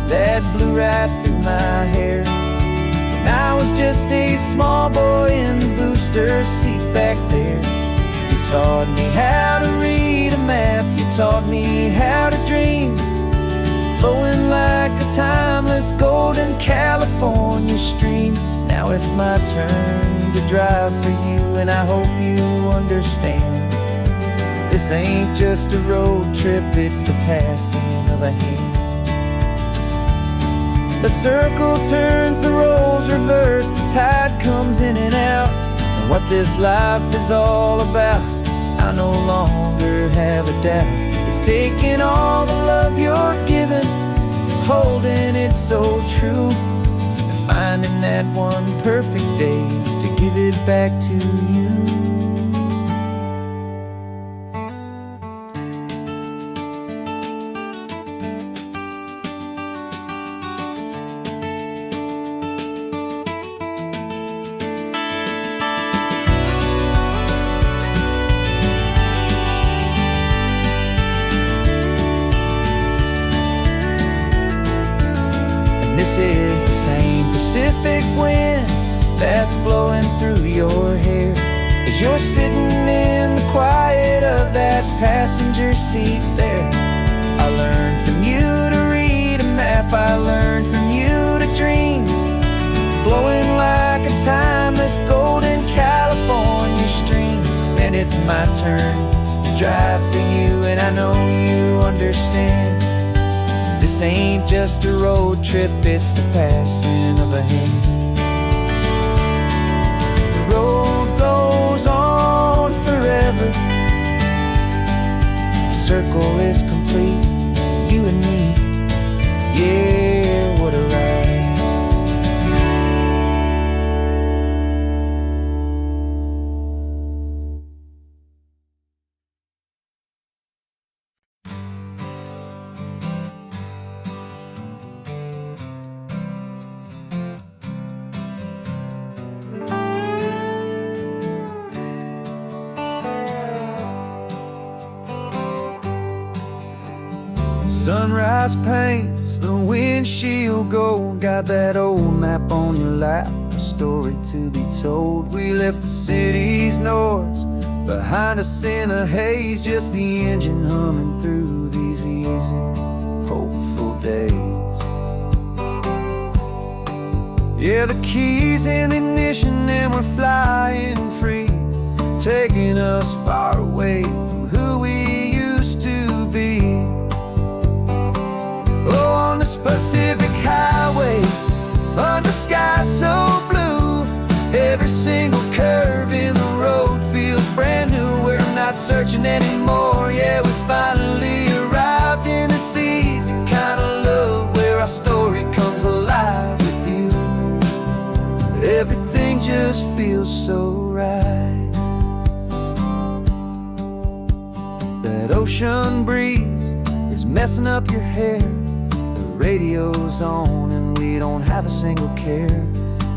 that blew right through my hair when I was just a small boy in the booster seat back there. You taught me how to read a map, you taught me how to dream, flowing like a timeless golden California stream. Now it's my turn to drive for you, and I hope you understand. This ain't just a road trip, it's the passing of a hand. The circle turns, the roles reverse, the tide comes in and out. And what this life is all about, I no longer have a doubt. It's taking all the love you're giving, holding it so true, and finding that one perfect day to give it back to you. through your hair as you're sitting in the quiet of that passenger seat there. I learned from you to read a map, I learned from you to dream, flowing like a timeless golden California stream. And it's my turn to drive for you, and I know you understand. This ain't just a road trip, it's the passing of a hand. The road goes on forever, the circle is complete, you and me, yeah, what a ride. Sunrise paints the windshield gold, got that old map on your lap, a story to be told. We left the city's noise behind us in the haze, just the engine humming through these easy, hopeful days. Yeah, the keys in the ignition and we're flying free, taking us far away from who we used to be. Oh, on this Pacific highway, under sky so blue, every single curve in the road feels brand new. We're not searching anymore, yeah, we finally arrived in this easy kind of love where our story comes alive with you. Everything just feels so right. That ocean breeze is messing up your hair, radio's on and we don't have a single care.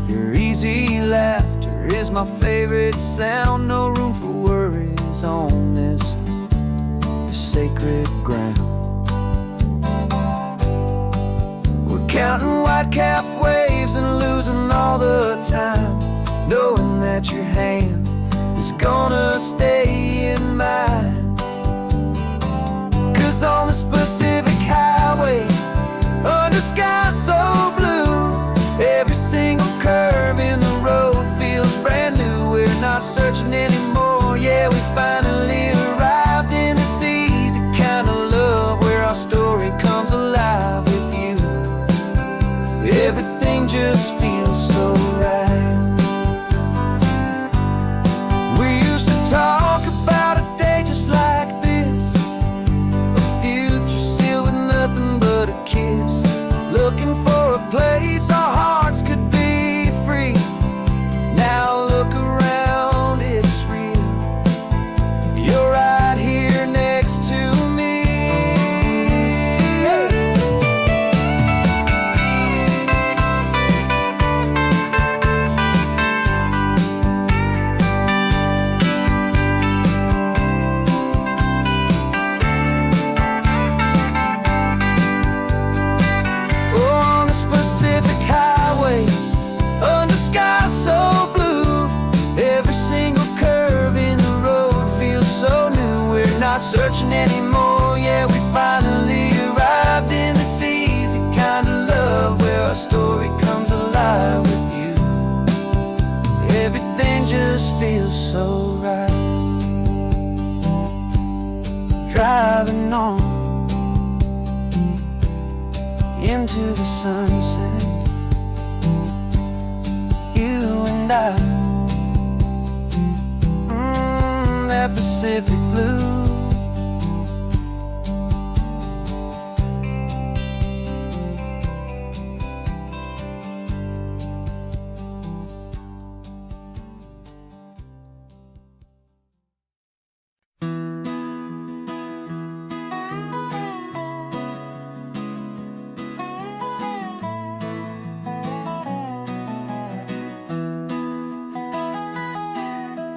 Your easy laughter is my favorite sound, no room for worries on this sacred ground. We're counting white-capped waves and losing all the time, knowing that your hand is gonna stay in mine. 'Cause on this Pacific highway, under sky so blue, every single curve in the road feels brand new. We're not searching anymore, yeah, we finally arrived in this easy kind of love where our story comes alive with you. Everything just feels so right. We used to talk about a day just like this, a future sealed with nothing but a kiss, looking for a place our hearts could be free. Now look around, it's real. You're right here next to me. Pacific highway, under sky so blue, every single curve in the road feels so new. We're not searching anymore, yeah, we finally arrived in this easy kind of love where our story comes alive with you. Everything just feels so right. Driving on into the sunset, you and I, that Pacific blue.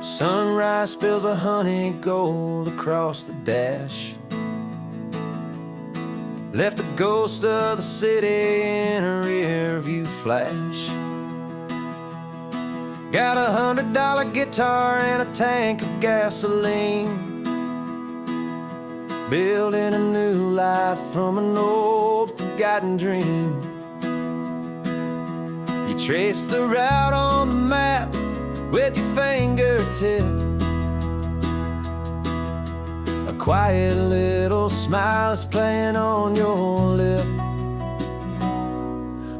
Sunrise spills a honey gold across the dash, left the ghost of the city in a rear view flash. Got $100 guitar and a tank of gasoline, building a new life from an old forgotten dream. You trace the route on the map with your fingertip, a quiet little smile is playing on your lip.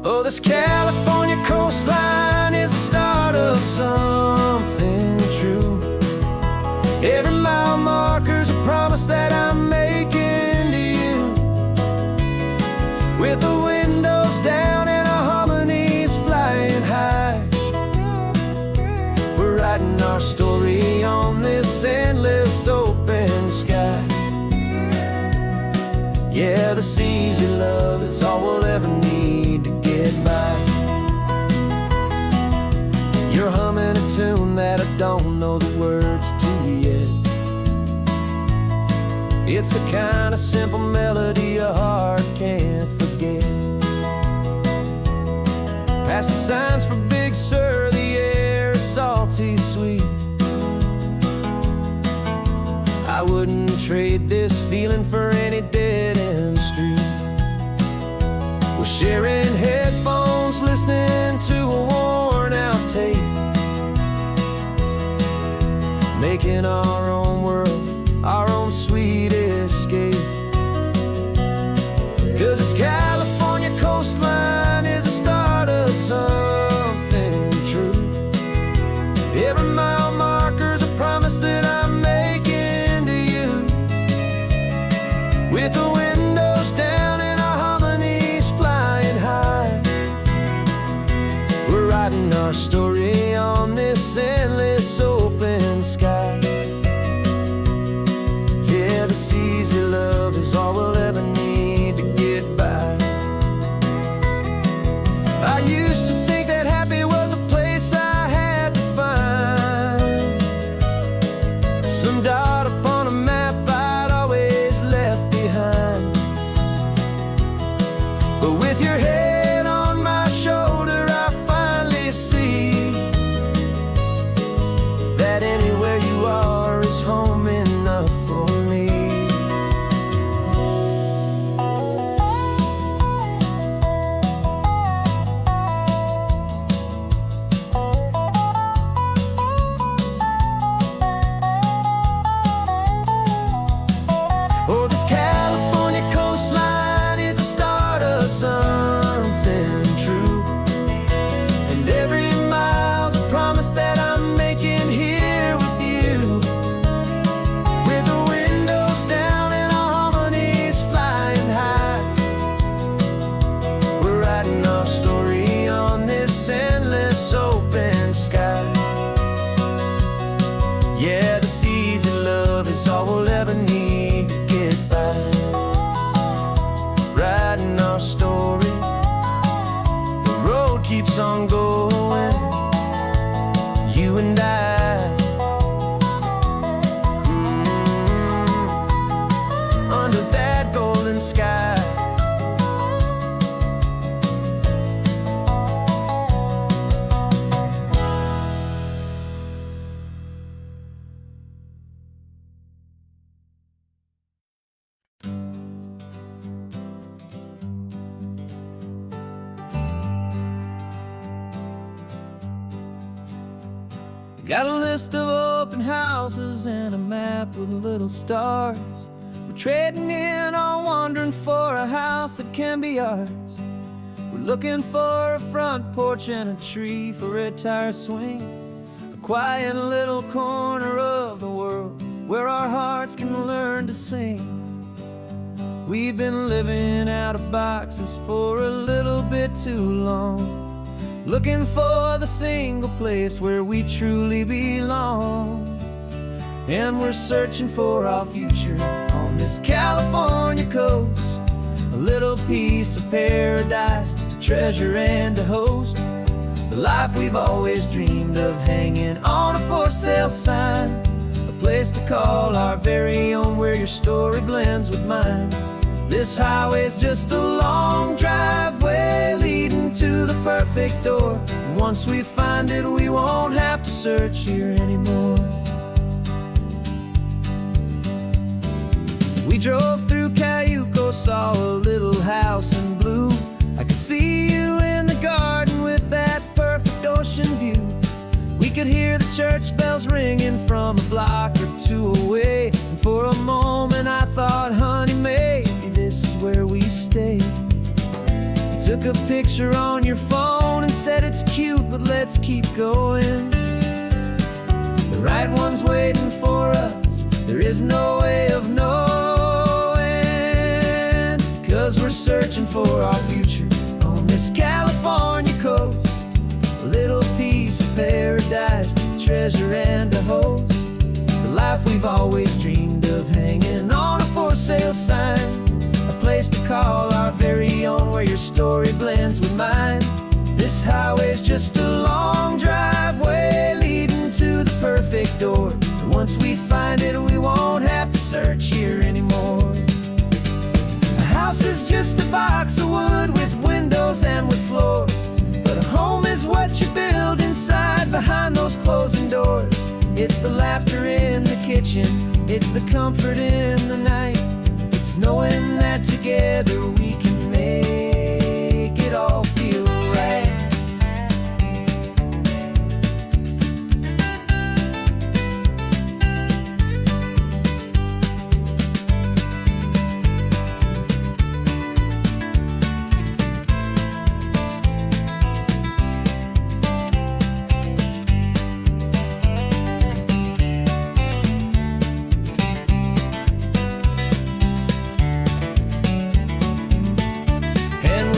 Oh, this California coastline is the start of something true. Every mile marker's a promise that I'm making to you. With the windows down and our harmonies flying high, we're writing our story on this endless open sky. Yeah, this easy love is all we'll ever need to get by. You're humming a tune that I don't know the words to yet. It's the kind of simple melody a heart can't forget. Past the signs for Big Sur, the air is salty sweet. I wouldn't trade this feeling for any dead-end street. We're sharing headphones, listening to a worn-out tape, making our own world, our own sweet escape. 'Cause this California coastline is the start of something true. Every mile marker's a promise that I'm making to you. With the windows down and our harmonies flying high, we're writing our story on this endless open sky. Yeah, this easy love is all we'll ever need to get by. I used to think that happy was a place I had to find, some dot upon a map I'd always left behind. But with your head on my shoulder, I finally see that anywhere you are is home enough for me. Oh, this California coastline is the start of something true. And every mile's a promise that I'm making here with you. With the windows down and our harmonies flying high, we're writing our story on this endless open sky. Yeah, this easy love is all we'll ever need to get by. Writing our story, the road keeps on going, you and I. Under that golden sky. Got a list of open houses and a map with little stars. We're trading in or wandering for a house that can be ours. We're looking for a front porch and a tree for a tire swing, a quiet little corner of the world where our hearts can learn to sing. We've been living out of boxes for a little bit too long, looking for the single place where we truly belong. And we're searching for our future on this California coast, a little piece of paradise to treasure and to host, the life we've always dreamed of hanging on a for sale sign, a place to call our very own where your story blends with mine. This highway's just a long driveway leading to the perfect door. And once we find it, we won't have to search here anymore. We drove through Cayuco, saw a little house in blue. I could see you in the garden with that perfect ocean view. We could hear the church bells ringing from a block or two away. And for a moment I thought, honey, maybe this is where we stay. You took a picture on your phone and said it's cute, but let's keep going. The right one's waiting for us, there is no way of knowing. 'Cause we're searching for our future on this California coast. A little piece of paradise to treasure and to host. The life we've always dreamed of, hanging on a for sale sign. A place to call our very own, where your story blends with mine. This highway's just a long driveway leading to the perfect door. And once we find it, we won't have to search here anymore. A house is just a box of wood with windows and with floors. But a home is what you build inside behind those closing doors. It's the laughter in the kitchen, it's the comfort in the night. It's knowing that together we can make it all feel right.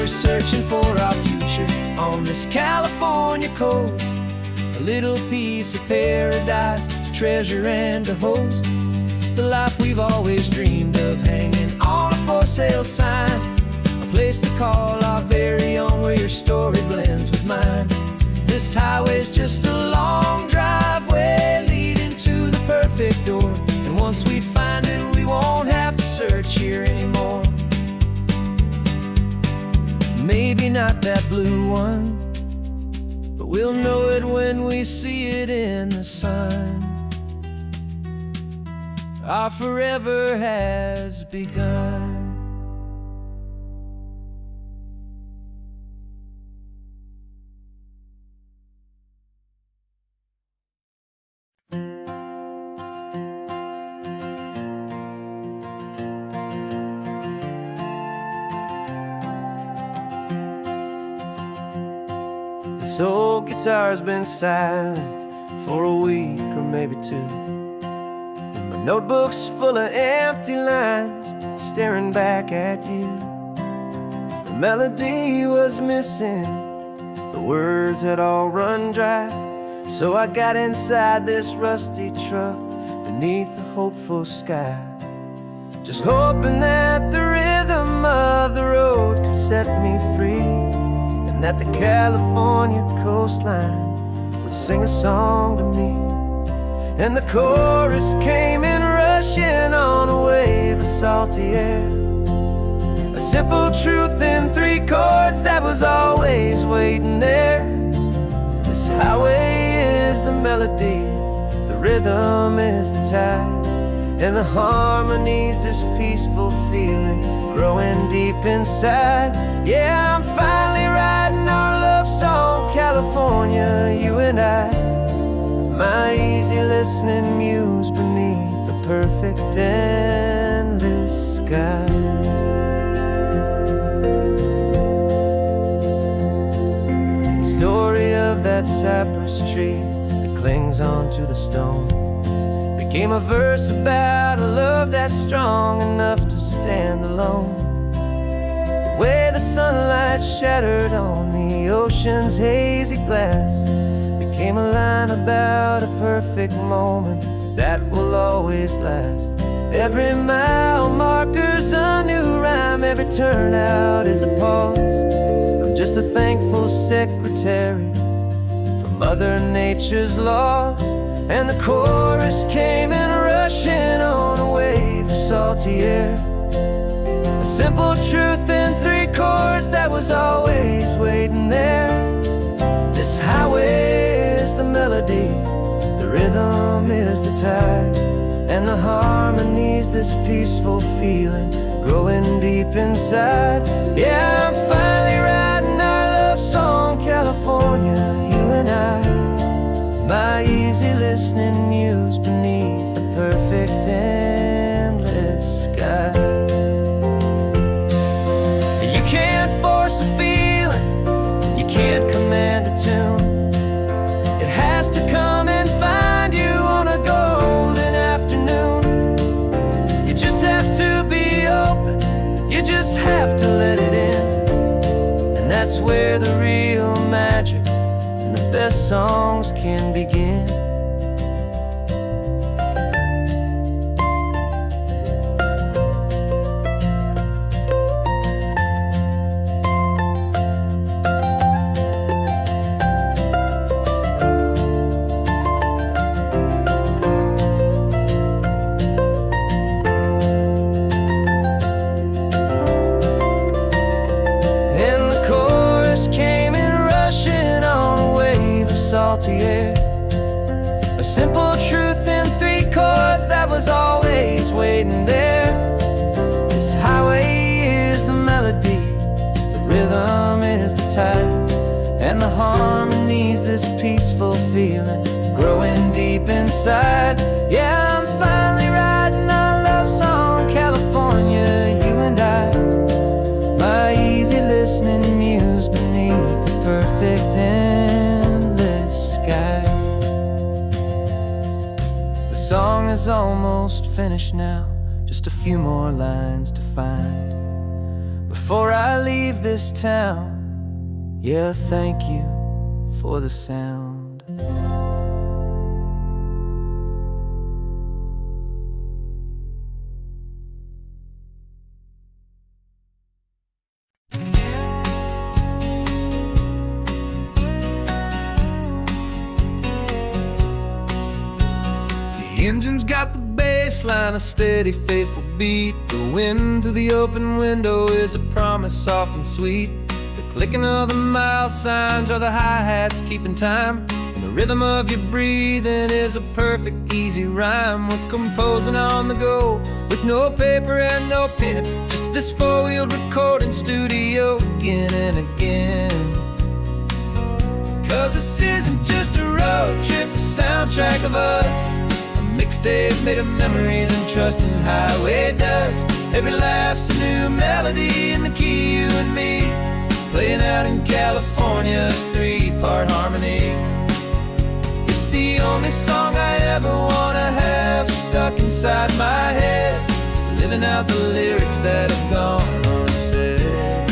Searching for our future on this California coast. A little piece of paradise to treasure and to host. The life we've always dreamed of, hanging on a for sale sign. A place to call our very own, where your story blends with mine. This highway's just a long driveway leading to the perfect door. And once we find it, we won't have to search here anymore. Maybe not that blue one, but we'll know it when we see it in the sun. Our forever has begun. This old guitar's been silent for a week or maybe two, and my notebook's full of empty lines staring back at you. The melody was missing, the words had all run dry. So I got inside this rusty truck beneath a hopeful sky, just hoping that the rhythm of the road could set me free, that the California coastline would sing a song to me. And the chorus came in rushing on a wave of salty air, a simple truth in 3 chords that was always waiting there. This highway is the melody, the rhythm is the tide, and the harmony's this peaceful feeling growing deep inside. Yeah, I'm finally writing our love song, California, you and I. My easy listening muse beneath the perfect endless sky. The story of that cypress tree that clings onto the stone became a verse about a love that's strong enough to stand alone. The way the sunlight shattered on the ocean's hazy glass became a line about a perfect moment that will always last. Every mile marker's a new rhyme, every turnout is a pause. I'm just a thankful secretary for Mother Nature's laws. And the chorus came in rushing on a wave of salty air, A simple truth in 3 chords that was always waiting there. This highway is the melody, the rhythm is the tide, and the harmony's this peaceful feeling growing deep inside. Yeah, I'm finally writing our love song, California, you and I. My easy listening muse beneath the perfect endless sky. You can't force a feeling, you can't command a tune. It has to come and find you on a golden afternoon. You just have to be open, you just have to let it in. And that's where the real magic and the best songs can begin. Salty air, a simple truth in 3 chords that was always waiting there. This highway is the melody, the rhythm is the tide, and the harmony's this peaceful feeling growing deep inside. Yeah, I'm finally writing our love song, California, you and I. My easy listening muse beneath the perfect sky. The song is almost finished now, just a few more lines to find before I leave this town. Yeah, thank you for the sound. The engine's got the bass line, a steady, faithful beat. The wind through the open window is a promise soft and sweet. The clicking of the mile signs are the hi-hats keeping time, and the rhythm of your breathing is a perfect, easy rhyme. We're composing on the go with no paper and no pen, just this four-wheeled recording studio again and again. 'Cause this isn't just a road trip, the soundtrack of us, mixtape made of memories and trust in highway dust. Every laugh's a new melody in the key, you and me, playing out in California's 3-part harmony. It's the only song I ever wanna have stuck inside my head, living out the lyrics that have gone unsaid.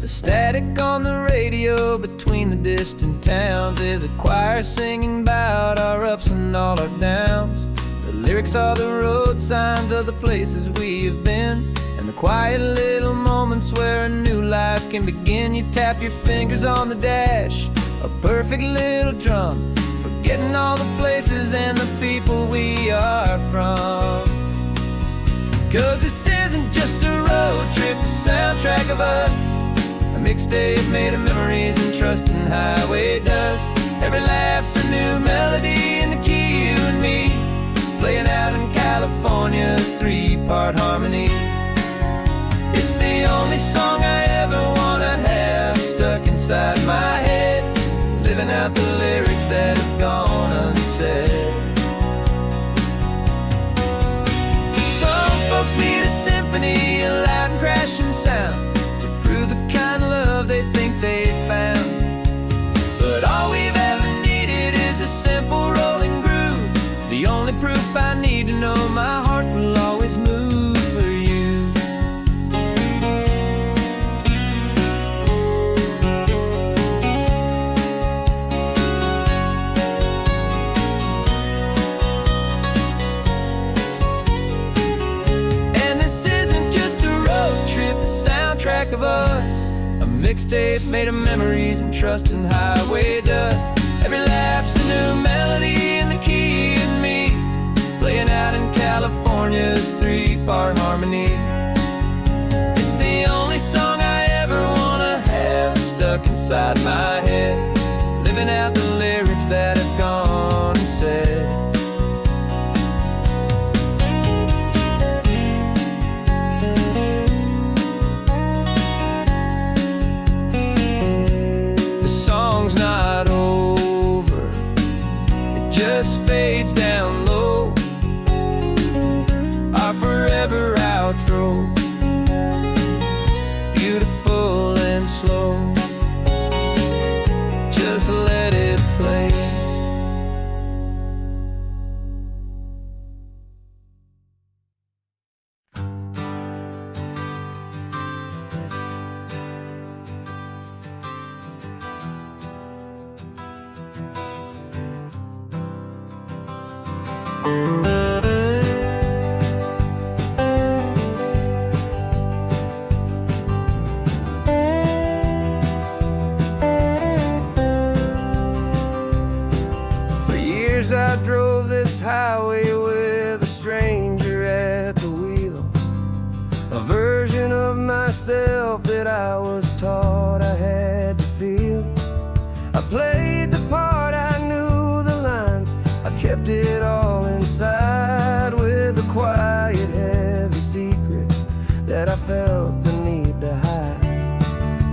The static on the radio between the distant towns is a choir singing about our ups and all our downs. The lyrics are the road signs of the places we have been, and the quiet little moments where a new life can begin. You tap your fingers on the dash, a perfect little drum, forgetting all the places and the people we are from. 'Cause this isn't just a road trip, the soundtrack of us, a mixtape made of memories and trust in highway dust. Every laugh's a new melody in the key, you and me, playing out in California's 3-part harmony. It's the only song I ever wanna have stuck inside my head, living out the lyrics that have gone unsaid. Some folks need a symphony, a loud and crashing sound, to prove the kind of love they think they found. But all we've ever needed is a simple rolling groove, the only proof I need to know my heart will always move for you. And this isn't just a road trip, the soundtrack of us, a mixtape made of memories and trust in highway dust. Every laugh's a new melody in the key, and me, playing out in California California's three-part harmony. It's the only song I ever wanna have stuck inside my head, living out the lyrics that have gone and said. The song's not over, it just fades down low, our forever outro, beautiful and slow. Just let it play. I drove this highway with a stranger at the wheel, a version of myself that I was taught I had to feel. I played the part, I knew the lines, I kept it all inside with a quiet, heavy secret that I felt the need to hide.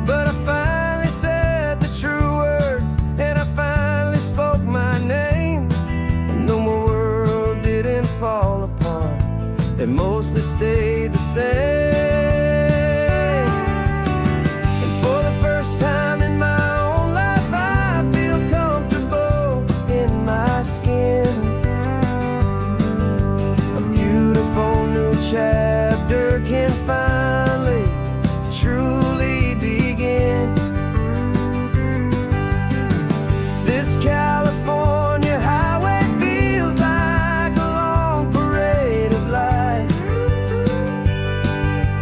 But I finally said the true words, and I finally spoke my name. Though my world didn't fall apart, it mostly stayed the same. And for the first time in my own life, I feel comfortable in my skin. A beautiful new chapter can finally truly begin. This California highway feels like a long parade of light,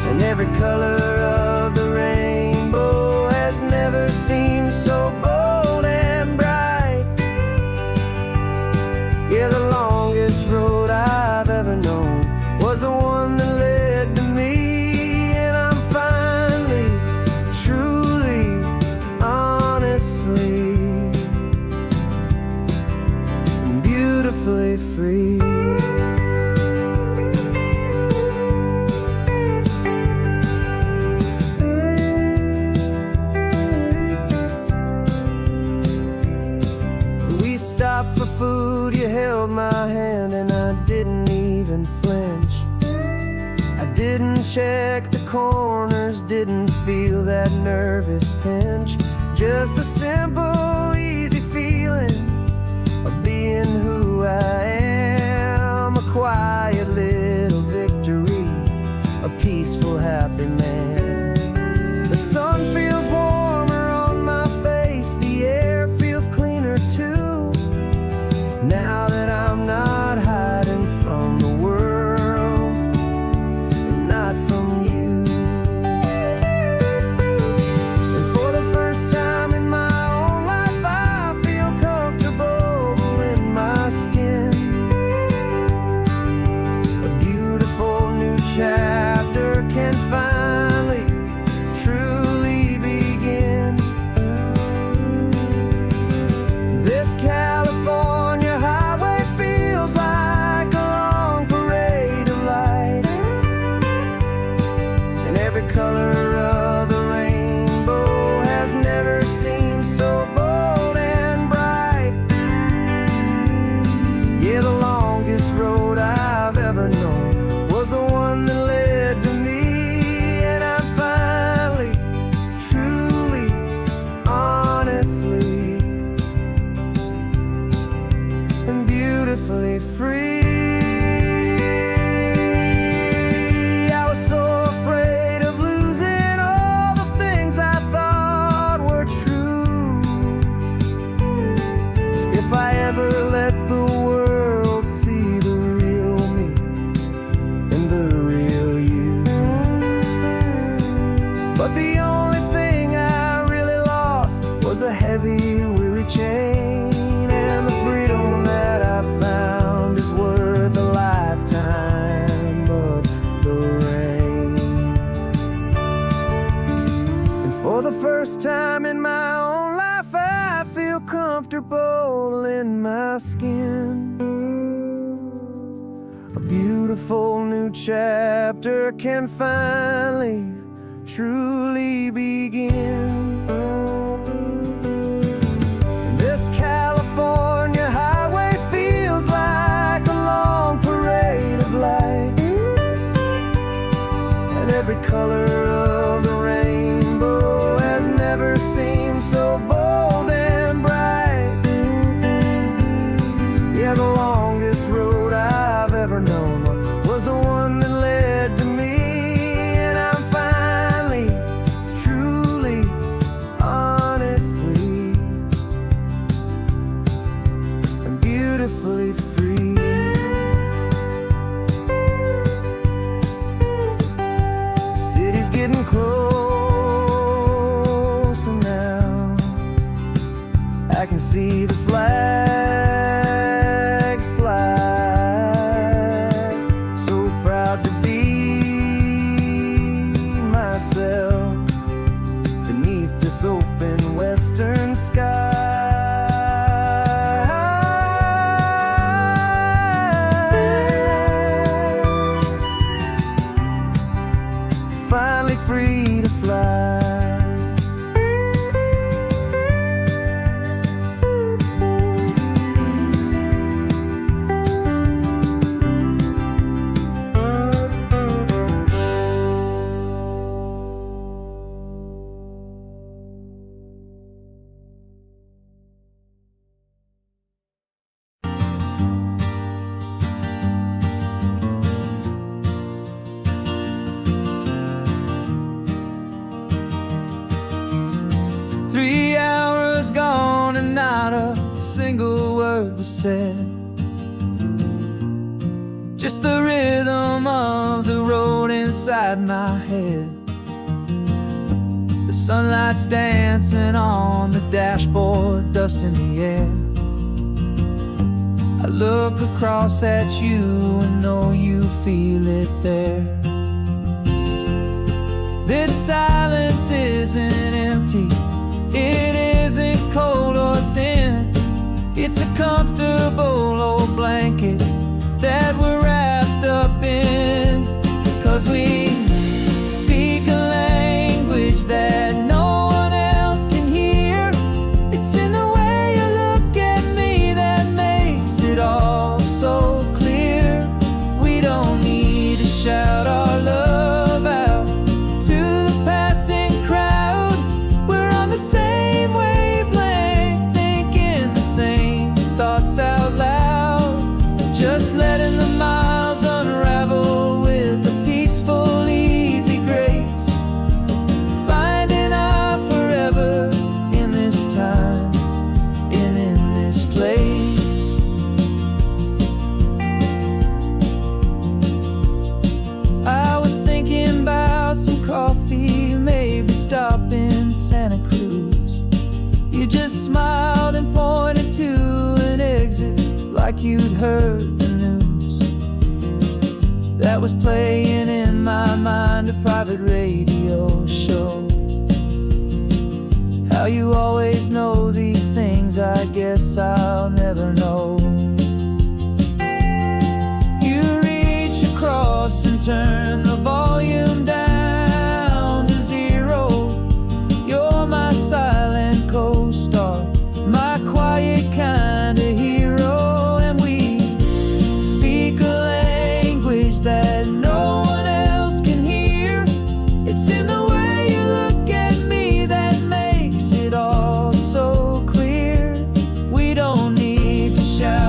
and every color of the rainbow has never seemed so bold and bright. Yeah, the longest road I've ever known was the one that led to me, and I'm finally, truly, honestly, beautifully free. We stopped for food, you held my hand, and I didn't even flinch. I didn't check the corners, didn't feel that nervous pinch. Just a simple, easy feeling of being who I am. A quiet little victory, a peaceful, happy man. The sun feels warmer on my face, the air feels cleaner too, now that I'm not hiding from the world, and not from you. And for the first time in my own life, I feel comfortable in my skin. first time in my own life I feel comfortable in my skin. A beautiful new chapter can finally, truly begin. This California highway feels like a long parade of light, and every color of the rainbow has never seemed so bold and bright. Yeah, the longest road I've ever known was the one that led to me, and I'm finally, truly, honestly, and beautifully free. The city's getting closer now. I can see the flags fly. So proud to be myself beneath this open western sky. Finally free to fly. 3 hours gone and not a single word was said. Just the rhythm of the road inside my head. The sunlight's dancing on the dashboard, dust in the air. I look across at you and know you feel it there. This silence isn't empty, it isn't cold or thin. It's a comfortable old blanket that we're wrapped up in. 'Cause we speak a language that no one else can hear. It's in the way you look at me that makes it all so clear. We don't need to shout our love out to the passing crowd. We're on the same wavelength, thinking the same thoughts out loud. Just letting the miles unravel with a peaceful, easy grace. Finding our forever in this time and in this place. I was thinking about some coffee, maybe stop in Santa Cruz. You just smiled and pointed to an exit like you'd heard the news. That was playing in my mind, a private radio show. How you always know these things, I guess I'll never know. You reach across and turn the volume down to 0. You're my silent co-star, my quiet kind of hero. And we speak a language that no one else can hear. It's in the way you look at me that makes it all so clear. We don't need to shout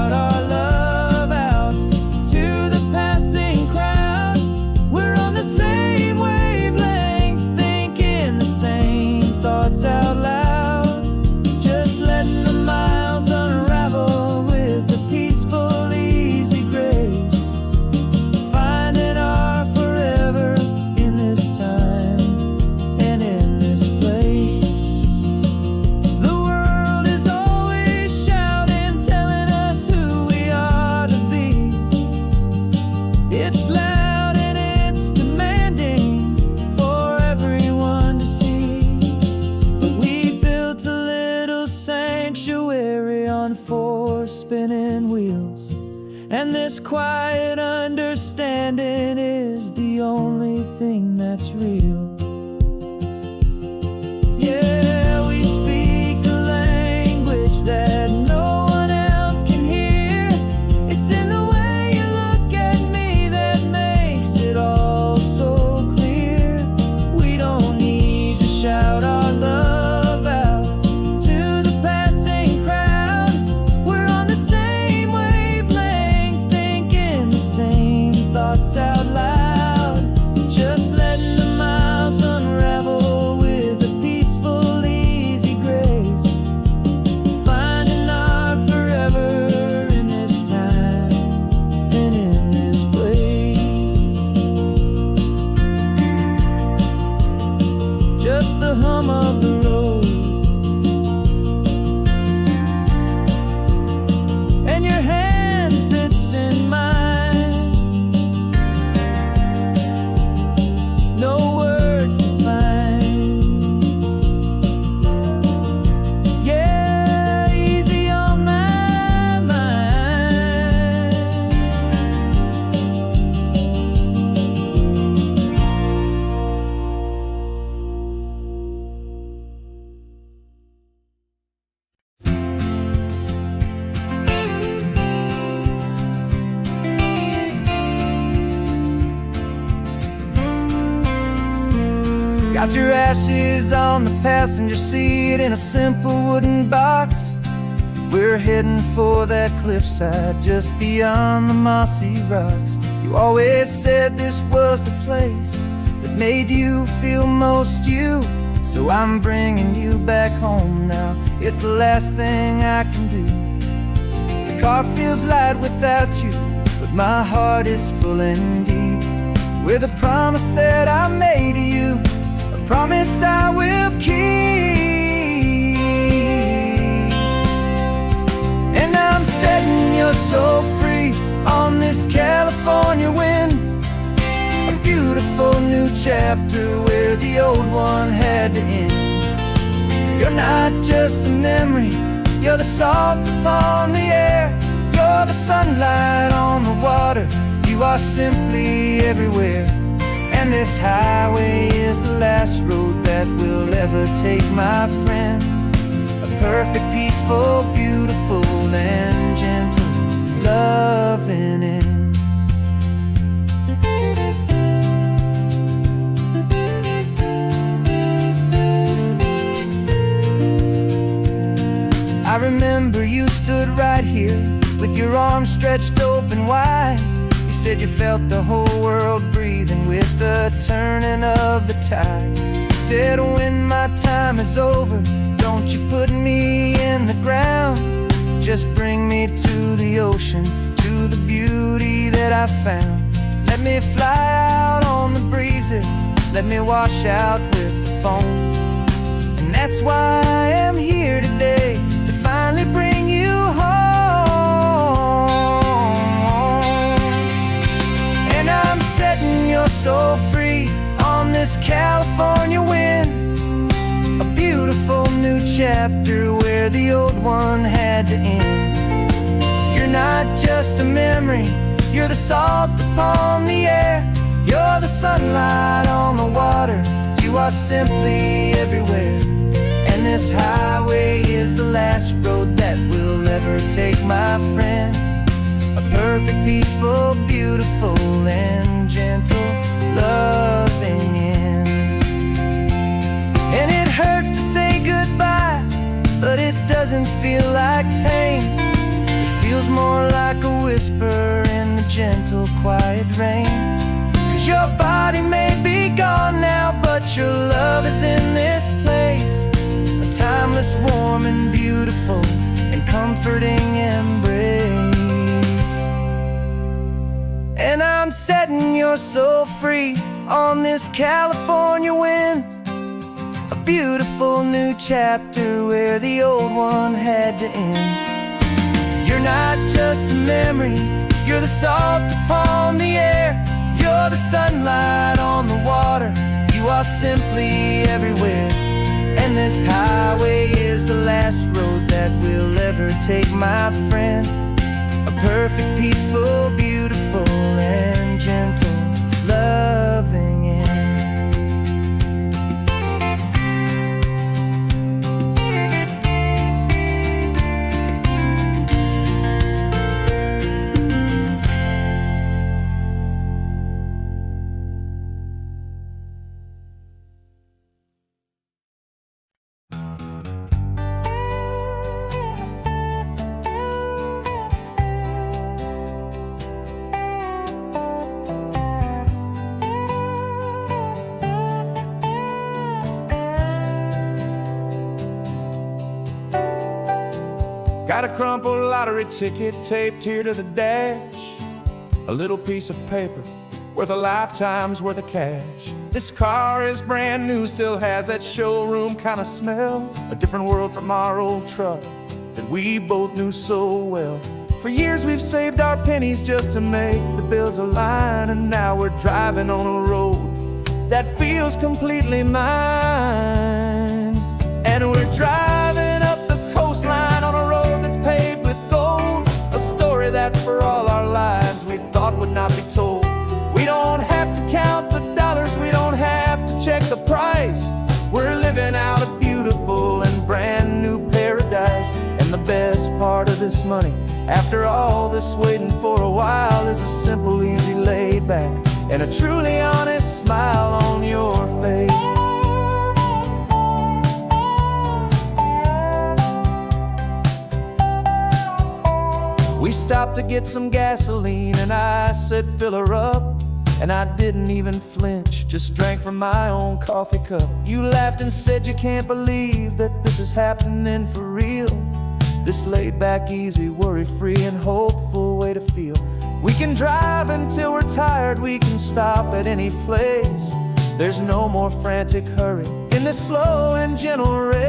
quiet understanding is the only thing that's real. Yeah, we speak a language that no one else can hear. It's in the way you look at me that makes it all so clear. We don't need to shout our love out to the passing crowd. We're on the same wavelength, thinking the same thoughts out loud. Just letting the miles unravel with a peaceful, easy grace. Finding our forever in this time and in this place. Just the hum of the road and your hand fits in mine. No words to find. Yeah, easy on my mind. Got your ashes on the passenger seat in a simple wooden box. We're heading for that cliffside just beyond the mossy rocks. You always said this was the place that made you feel most you. So I'm bringing you back home now. It's the last thing I can do. The car feels light without you, but my heart is full and deep with a promise that I made to you. Promise I will keep. And I'm setting your soul free on this California wind. A beautiful new chapter where the old one had to end. You're not just a memory, you're the salt upon the air. You're the sunlight on the water, you are simply everywhere. And this highway is the last road that we'll ever take, my friend. A perfect, peaceful, beautiful, and gentle loving end. I remember you stood right here with your arms stretched open wide. You said you felt the whole world breathing with the turning of the tide. You said when my time is over, don't you put me in the ground. Just bring me to the ocean, to the beauty that I found. Let me fly out on the breezes, let me wash out with the foam. And that's why I am here today, to finally bring you home. And I'm setting your soul free on this California wind. A beautiful new chapter where the old one had to end. You're not just a memory, you're the salt upon the air. You're the sunlight on the water, you are simply everywhere. And this highway is the last road that we'll ever take, my friend. A perfect, peaceful, beautiful, and gentle loving end. And it hurts to say goodbye, but it doesn't feel like pain. It feels more like a whisper in the gentle, quiet rain. 'Cause your body may be gone now, but your love is in this place. A timeless, warm, and beautiful, and comforting embrace. And I'm setting your soul free on this California wind. A beautiful new chapter where the old one had to end. You're not just a memory, you're the salt upon the air. You're the sunlight on the water, you are simply everywhere. And this highway is the last road that we'll ever take, my friend. A perfect, peaceful, beautiful
Got a crumpled lottery ticket taped here to the dash, a little piece of paper worth a lifetime's worth of cash. This car is brand new, still has that showroom kind of smell, a different world from our old truck that we both knew so well. For years we've saved our pennies just to make the bills align, and now we're driving on a road that feels completely mine. And we're driving up the coastline on a road that's paved with gold, a story that for all our lives we thought would not be told. We don't have to count the dollars, we don't have to check the price. We're living out a beautiful and brand new paradise. And the best part of this money, after all this waiting for a while, is a simple, easy, laid back, and a truly honest smile on your face. We stopped to get some gasoline, and I said, fill her up. And I didn't even flinch, just drank from my own coffee cup. You laughed and said you can't believe that this is happening for real. This laid back, easy, worry-free and hopeful way to feel. We can drive until we're tired, we can stop at any place. There's no more frantic hurry in this slow and gentle race.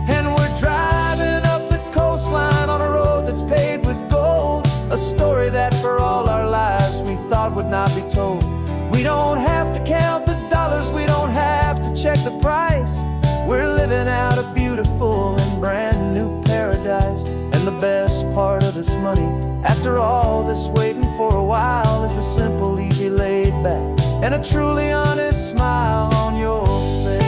And we're driving up the coastline on a road that's paved with gold, a story that for all our lives we thought would not be told. We don't have to count the dollars, we don't have to check the price. We're living out a beautiful and brand new paradise. And the best part of this money, after all this waiting for a while, is the simple, easy, laid back, and a truly honest smile on your face.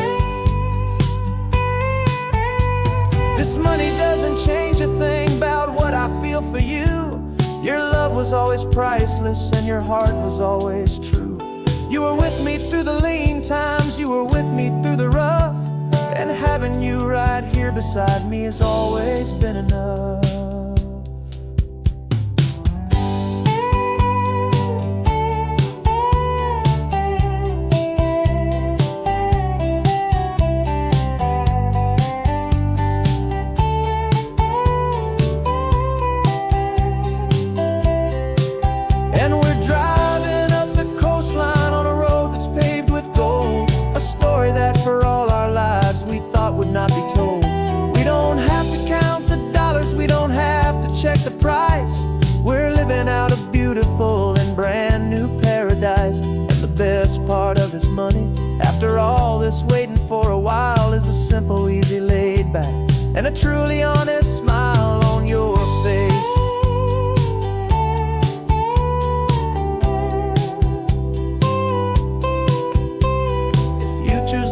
This money doesn't change a thing about what I feel for you. Your love was always priceless and your heart was always true. You were with me through the lean times, you were with me through the rough, and having you right here beside me has always been enough. And we're driving up the coastline on a road that's paved with gold, a story that for all our lives we thought would not be told. We don't have to count the dollars, we don't have to check the price. We're living out a beautiful and brand new paradise. And the best part of this money, after all this waiting for a while, is the simple, easy, laid back, and a truly honest smile on your face.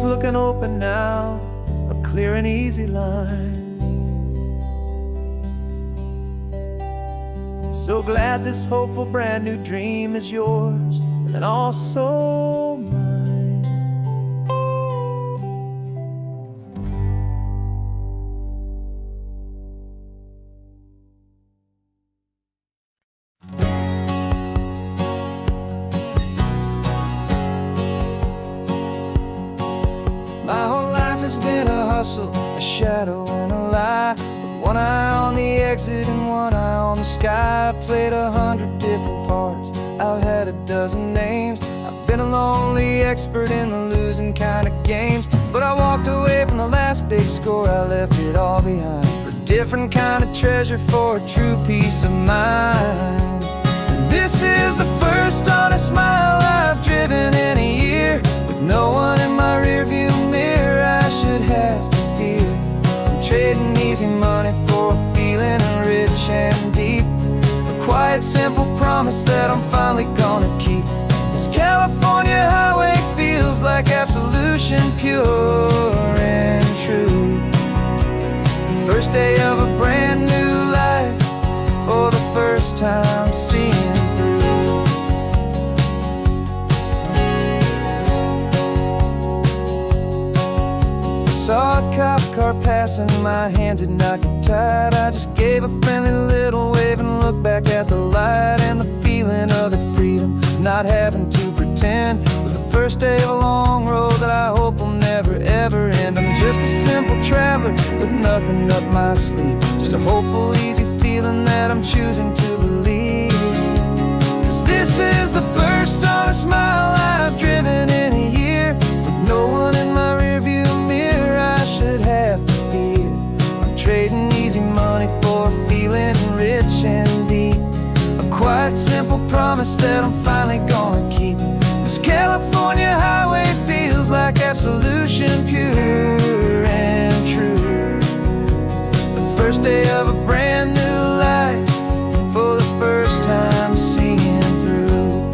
Looking open now, a clear and easy line. So glad this hopeful brand new dream is yours and also mine. My whole life has been a hustle, a shadow and a lie, with one eye on the exit and one eye on the sky. I played 100 different parts, I've had a dozen names. I've been a lonely expert in the losing kind of games, but I walked away from the last big score, I left it all behind for a different kind of treasure, for a true peace of mind. And this is the first honest mile I've driven in a year, with no one in my rearview mirror I should have to fear. I'm trading easy money for a feeling rich and deep, a quiet, simple promise that I'm finally gonna keep. This California highway feels like absolution, pure and true. The first day of a brand new life, for the first time seeing through. Saw a cop car passing, my hands had not get tied. I just gave a friendly little wave and looked back at the light, and the feeling of the freedom, not having to pretend, was the first day of a long road that I hope will never ever end. I'm just a simple traveler, but nothing up my sleeve. Just a hopeful, easy feeling that I'm choosing to believe. 'Cause this is the first honest mile I've driven in a year, with no one in my rearview mirror I should have to fear. I'm trading easy money for a feeling rich and deep, a quiet, simple promise that I'm finally gonna keep. This California highway feels like absolution, pure and true. The first day of a brand new life, for the first time seeing through.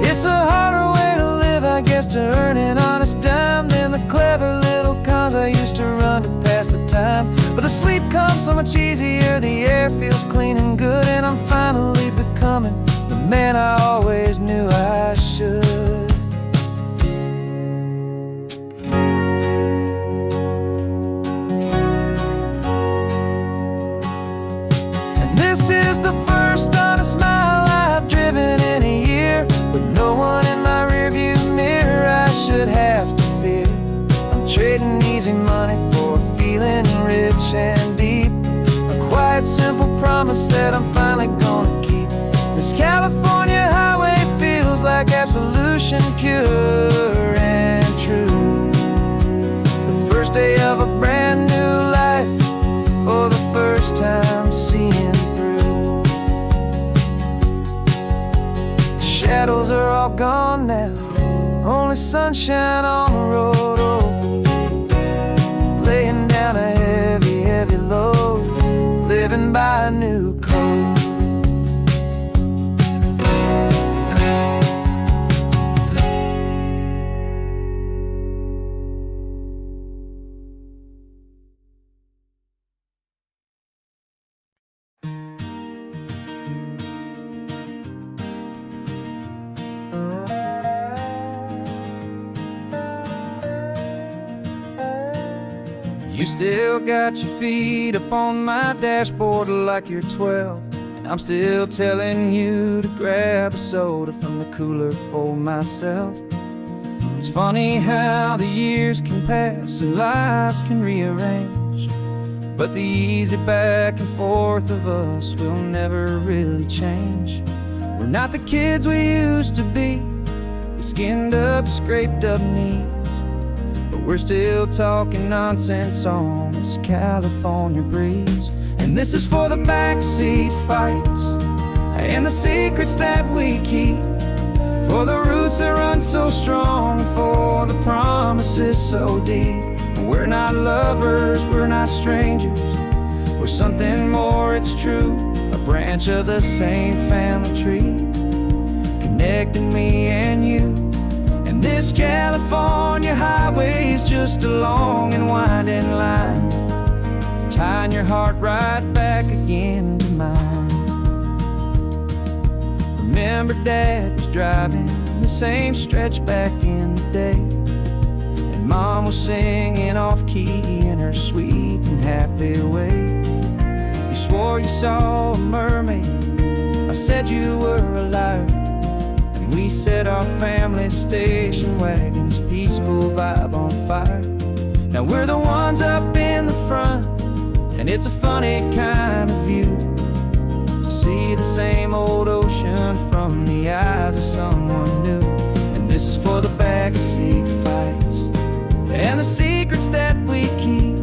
It's a harder way to live, I guess, to earn an honest dime than the clever little cons I used to run to pass the time. But the sleep comes so much easier, the air feels clean and good, and I'm finally becoming the man I always knew I should. And this is the first honest mile I've driven in a year, with no one in my rearview mirror I should have to fear. I'm trading easy money for a feeling rich and deep, a quiet, simple promise that I'm finally gonna keep. This California highway feels like absolution, pure and true. The first day of a brand new life, for the first time seeing through. The shadows are all gone now, only sunshine on the road. Oh, laying down a heavy, heavy load, living by a new code. You still got your feet up on my dashboard like you're 12, and I'm still telling you to grab a soda from the cooler for myself. It's funny how the years can pass and lives can rearrange, but the easy back and forth of us will never really change. We're not the kids we used to be, with skinned up, scraped up knees, but we're still talking nonsense on this California breeze. And this is for the backseat fights and the secrets that we keep, for the roots that run so strong, for the promises so deep. We're not lovers, we're not strangers, we're something more, it's true, a branch of the same family tree, connecting me and you. And this California highway is just a long and winding line, tying your heart right back again to mine. Remember Dad was driving the same stretch back in the day, and Mom was singing off-key in her sweet and happy way. You swore you saw a mermaid, I said you were a liar, and we set our family station wagon's peaceful vibe on fire. Now we're the ones up in the front, and it's a funny kind of view to see the same old ocean from the eyes of someone new. And this is for the backseat fights and the secrets that we keep,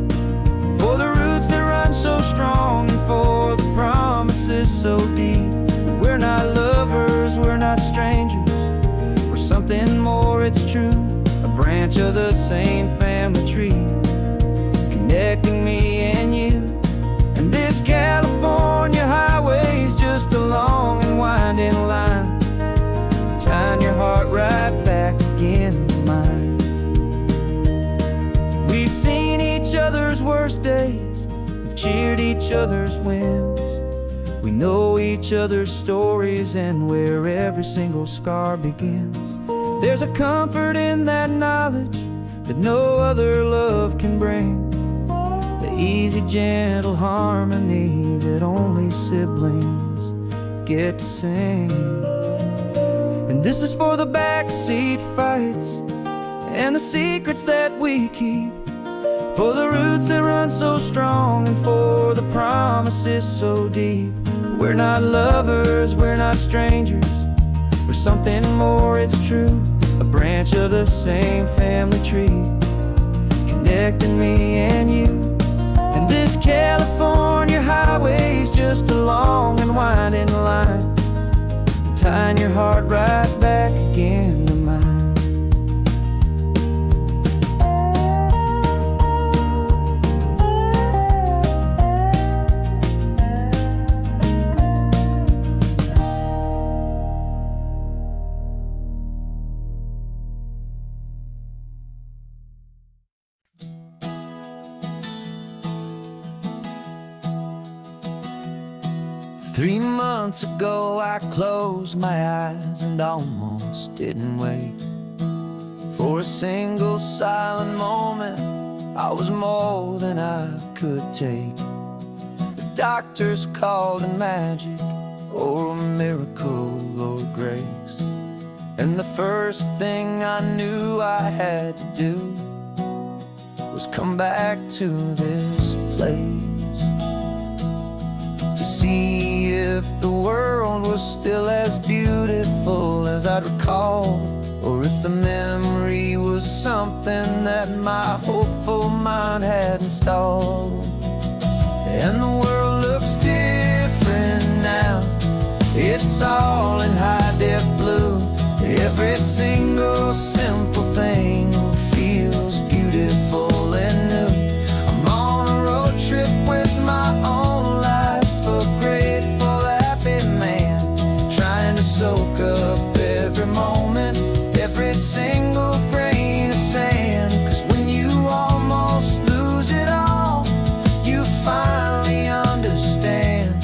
for the roots that run so strong, and for the promises so deep. We're not lovers, we're not strangers, we're something more, it's true, a branch of the same family tree, connecting me and you. And this California highway is just a long and winding line, tying your heart right back again to mine. We've seen each other's worst days, we've cheered each other's wins, we know each other's stories and where every single scar begins. There's a comfort in that knowledge that no other love can bring, the easy, gentle harmony that only siblings get to sing. And this is for the backseat fights and the secrets that we keep, for the roots that run so strong, and for the promises so deep. We're not lovers, we're not strangers, we're something more, it's true. A branch of the same family tree, connecting me and you. And this California highway's just a long and winding line, tying your heart right back again to mine. 3 months ago I closed my eyes and almost didn't wait for a single silent moment. I was more than I could take. The doctors called it magic, or a miracle, or grace. And the first thing I knew I had to do was come back to this place, to see if the world was still as beautiful as I'd recall, or if the memory was something that my hopeful mind had installed. And the world looks different now, it's all in high-def blue. Every single simple thing feels beautiful and new. I'm on a road trip with my own life, a grateful, happy man, trying to soak up every moment, every single grain of sand. 'Cause when you almost lose it all, you finally understand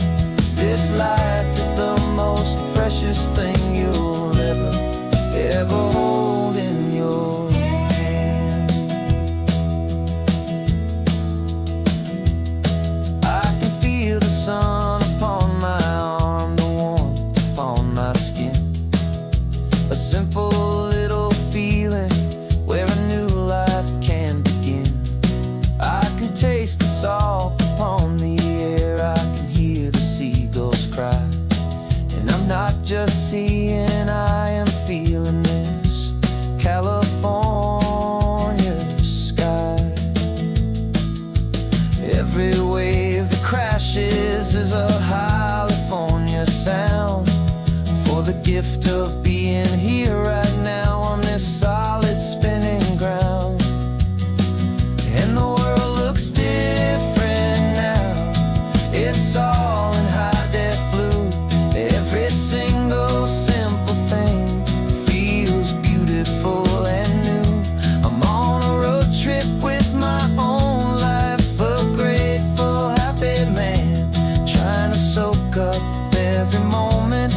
this life is the most precious thing you'll ever hold in your hand. I can feel the sun upon my arm, the warmth upon my skin, a simple little feeling where a new life can begin. I can taste the salt upon the air, I can hear the seagulls cry, and I'm not just seeing, I am feeling this California sky. Every wave that crashes is a California sound, for the gift of being here right now on this solid spinning ground. And the world looks different now, it's all in high-def blue. Every single simple thing feels beautiful and new. I'm on a road trip with my own life, a grateful, happy man, trying to soak up every moment,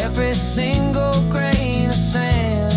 every single grain of sand.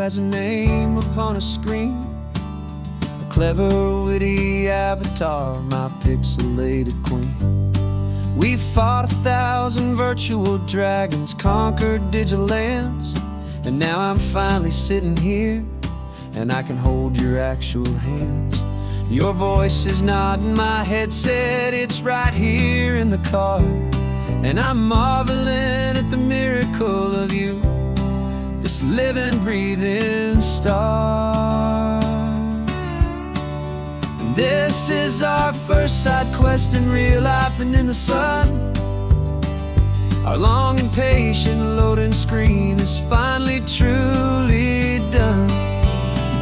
as a name upon a screen. A clever, witty avatar, my pixelated queen. We fought 1,000 virtual dragons, conquered digital lands, and now I'm finally sitting here, and I can hold your actual hands. Your voice is not in my headset, it's right here in the car, and I'm marveling at the miracle of you, this living, breathing star. And this is our first side quest in real life and in the sun. Our long and patient loading screen is finally truly done.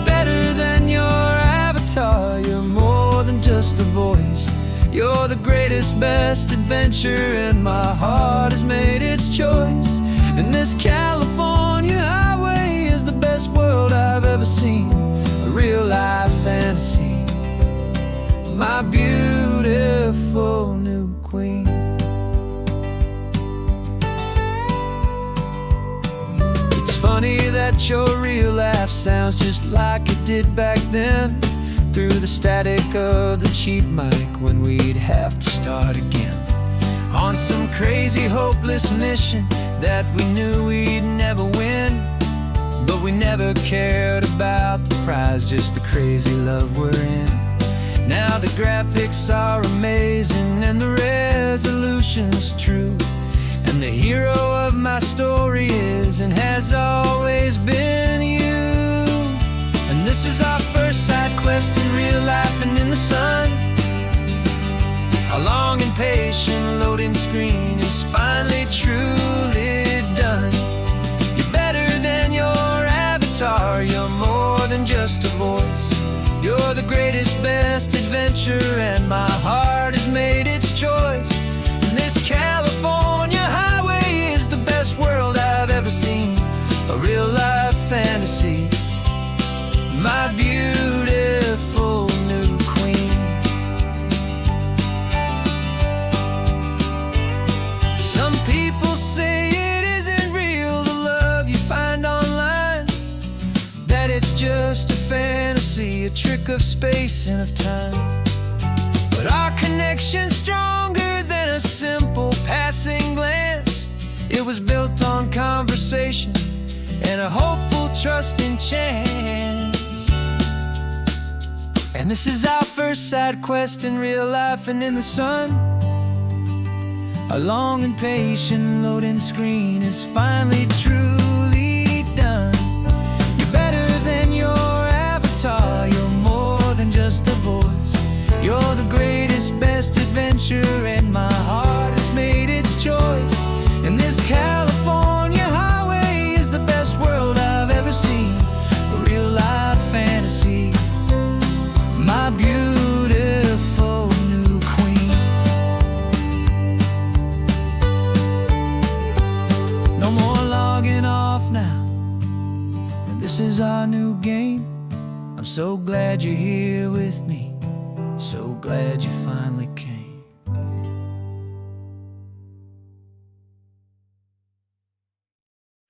Better than your avatar, you're more than just a voice. You're the greatest, best adventure, and my heart has made its choice. And this California highway is the best world I've ever seen, a real life fantasy, my beautiful new queen. It's funny that your real life sounds just like it did back then, through the static of the cheap mic when we'd have to start again, on some crazy hopeless mission that we knew we'd never win. But we never cared about the prize, just the crazy love we're in. Now the graphics are amazing and the resolution's true, and the hero of my story is and has always been you. And this is our first side quest in real life and in the sun. Our long and patient loading screen is finally truly done. You're better than your avatar, you're more than just a voice. You're the greatest, best adventure, and my heart has made its choice. And this California highway is the best world I've ever seen, a real life fantasy, my beautiful new queen. Some people say it isn't real, the love you find online, that it's just a fantasy, a trick of space and of time. But our connection's stronger than a simple passing glance. It was built on conversation and a hopeful, trusting chance. And this is our first side quest in real life and in the sun. Our long and patient loading screen is finally truly done. You're better than your avatar, you're more than just a voice. You're the greatest, best adventure, and my heart has made its choice. And this California highway is the best world I've ever seen, a real life fantasy, my beautiful new queen. No more logging off now, and this is our new game. I'm so glad you're here with me, so glad you finally came.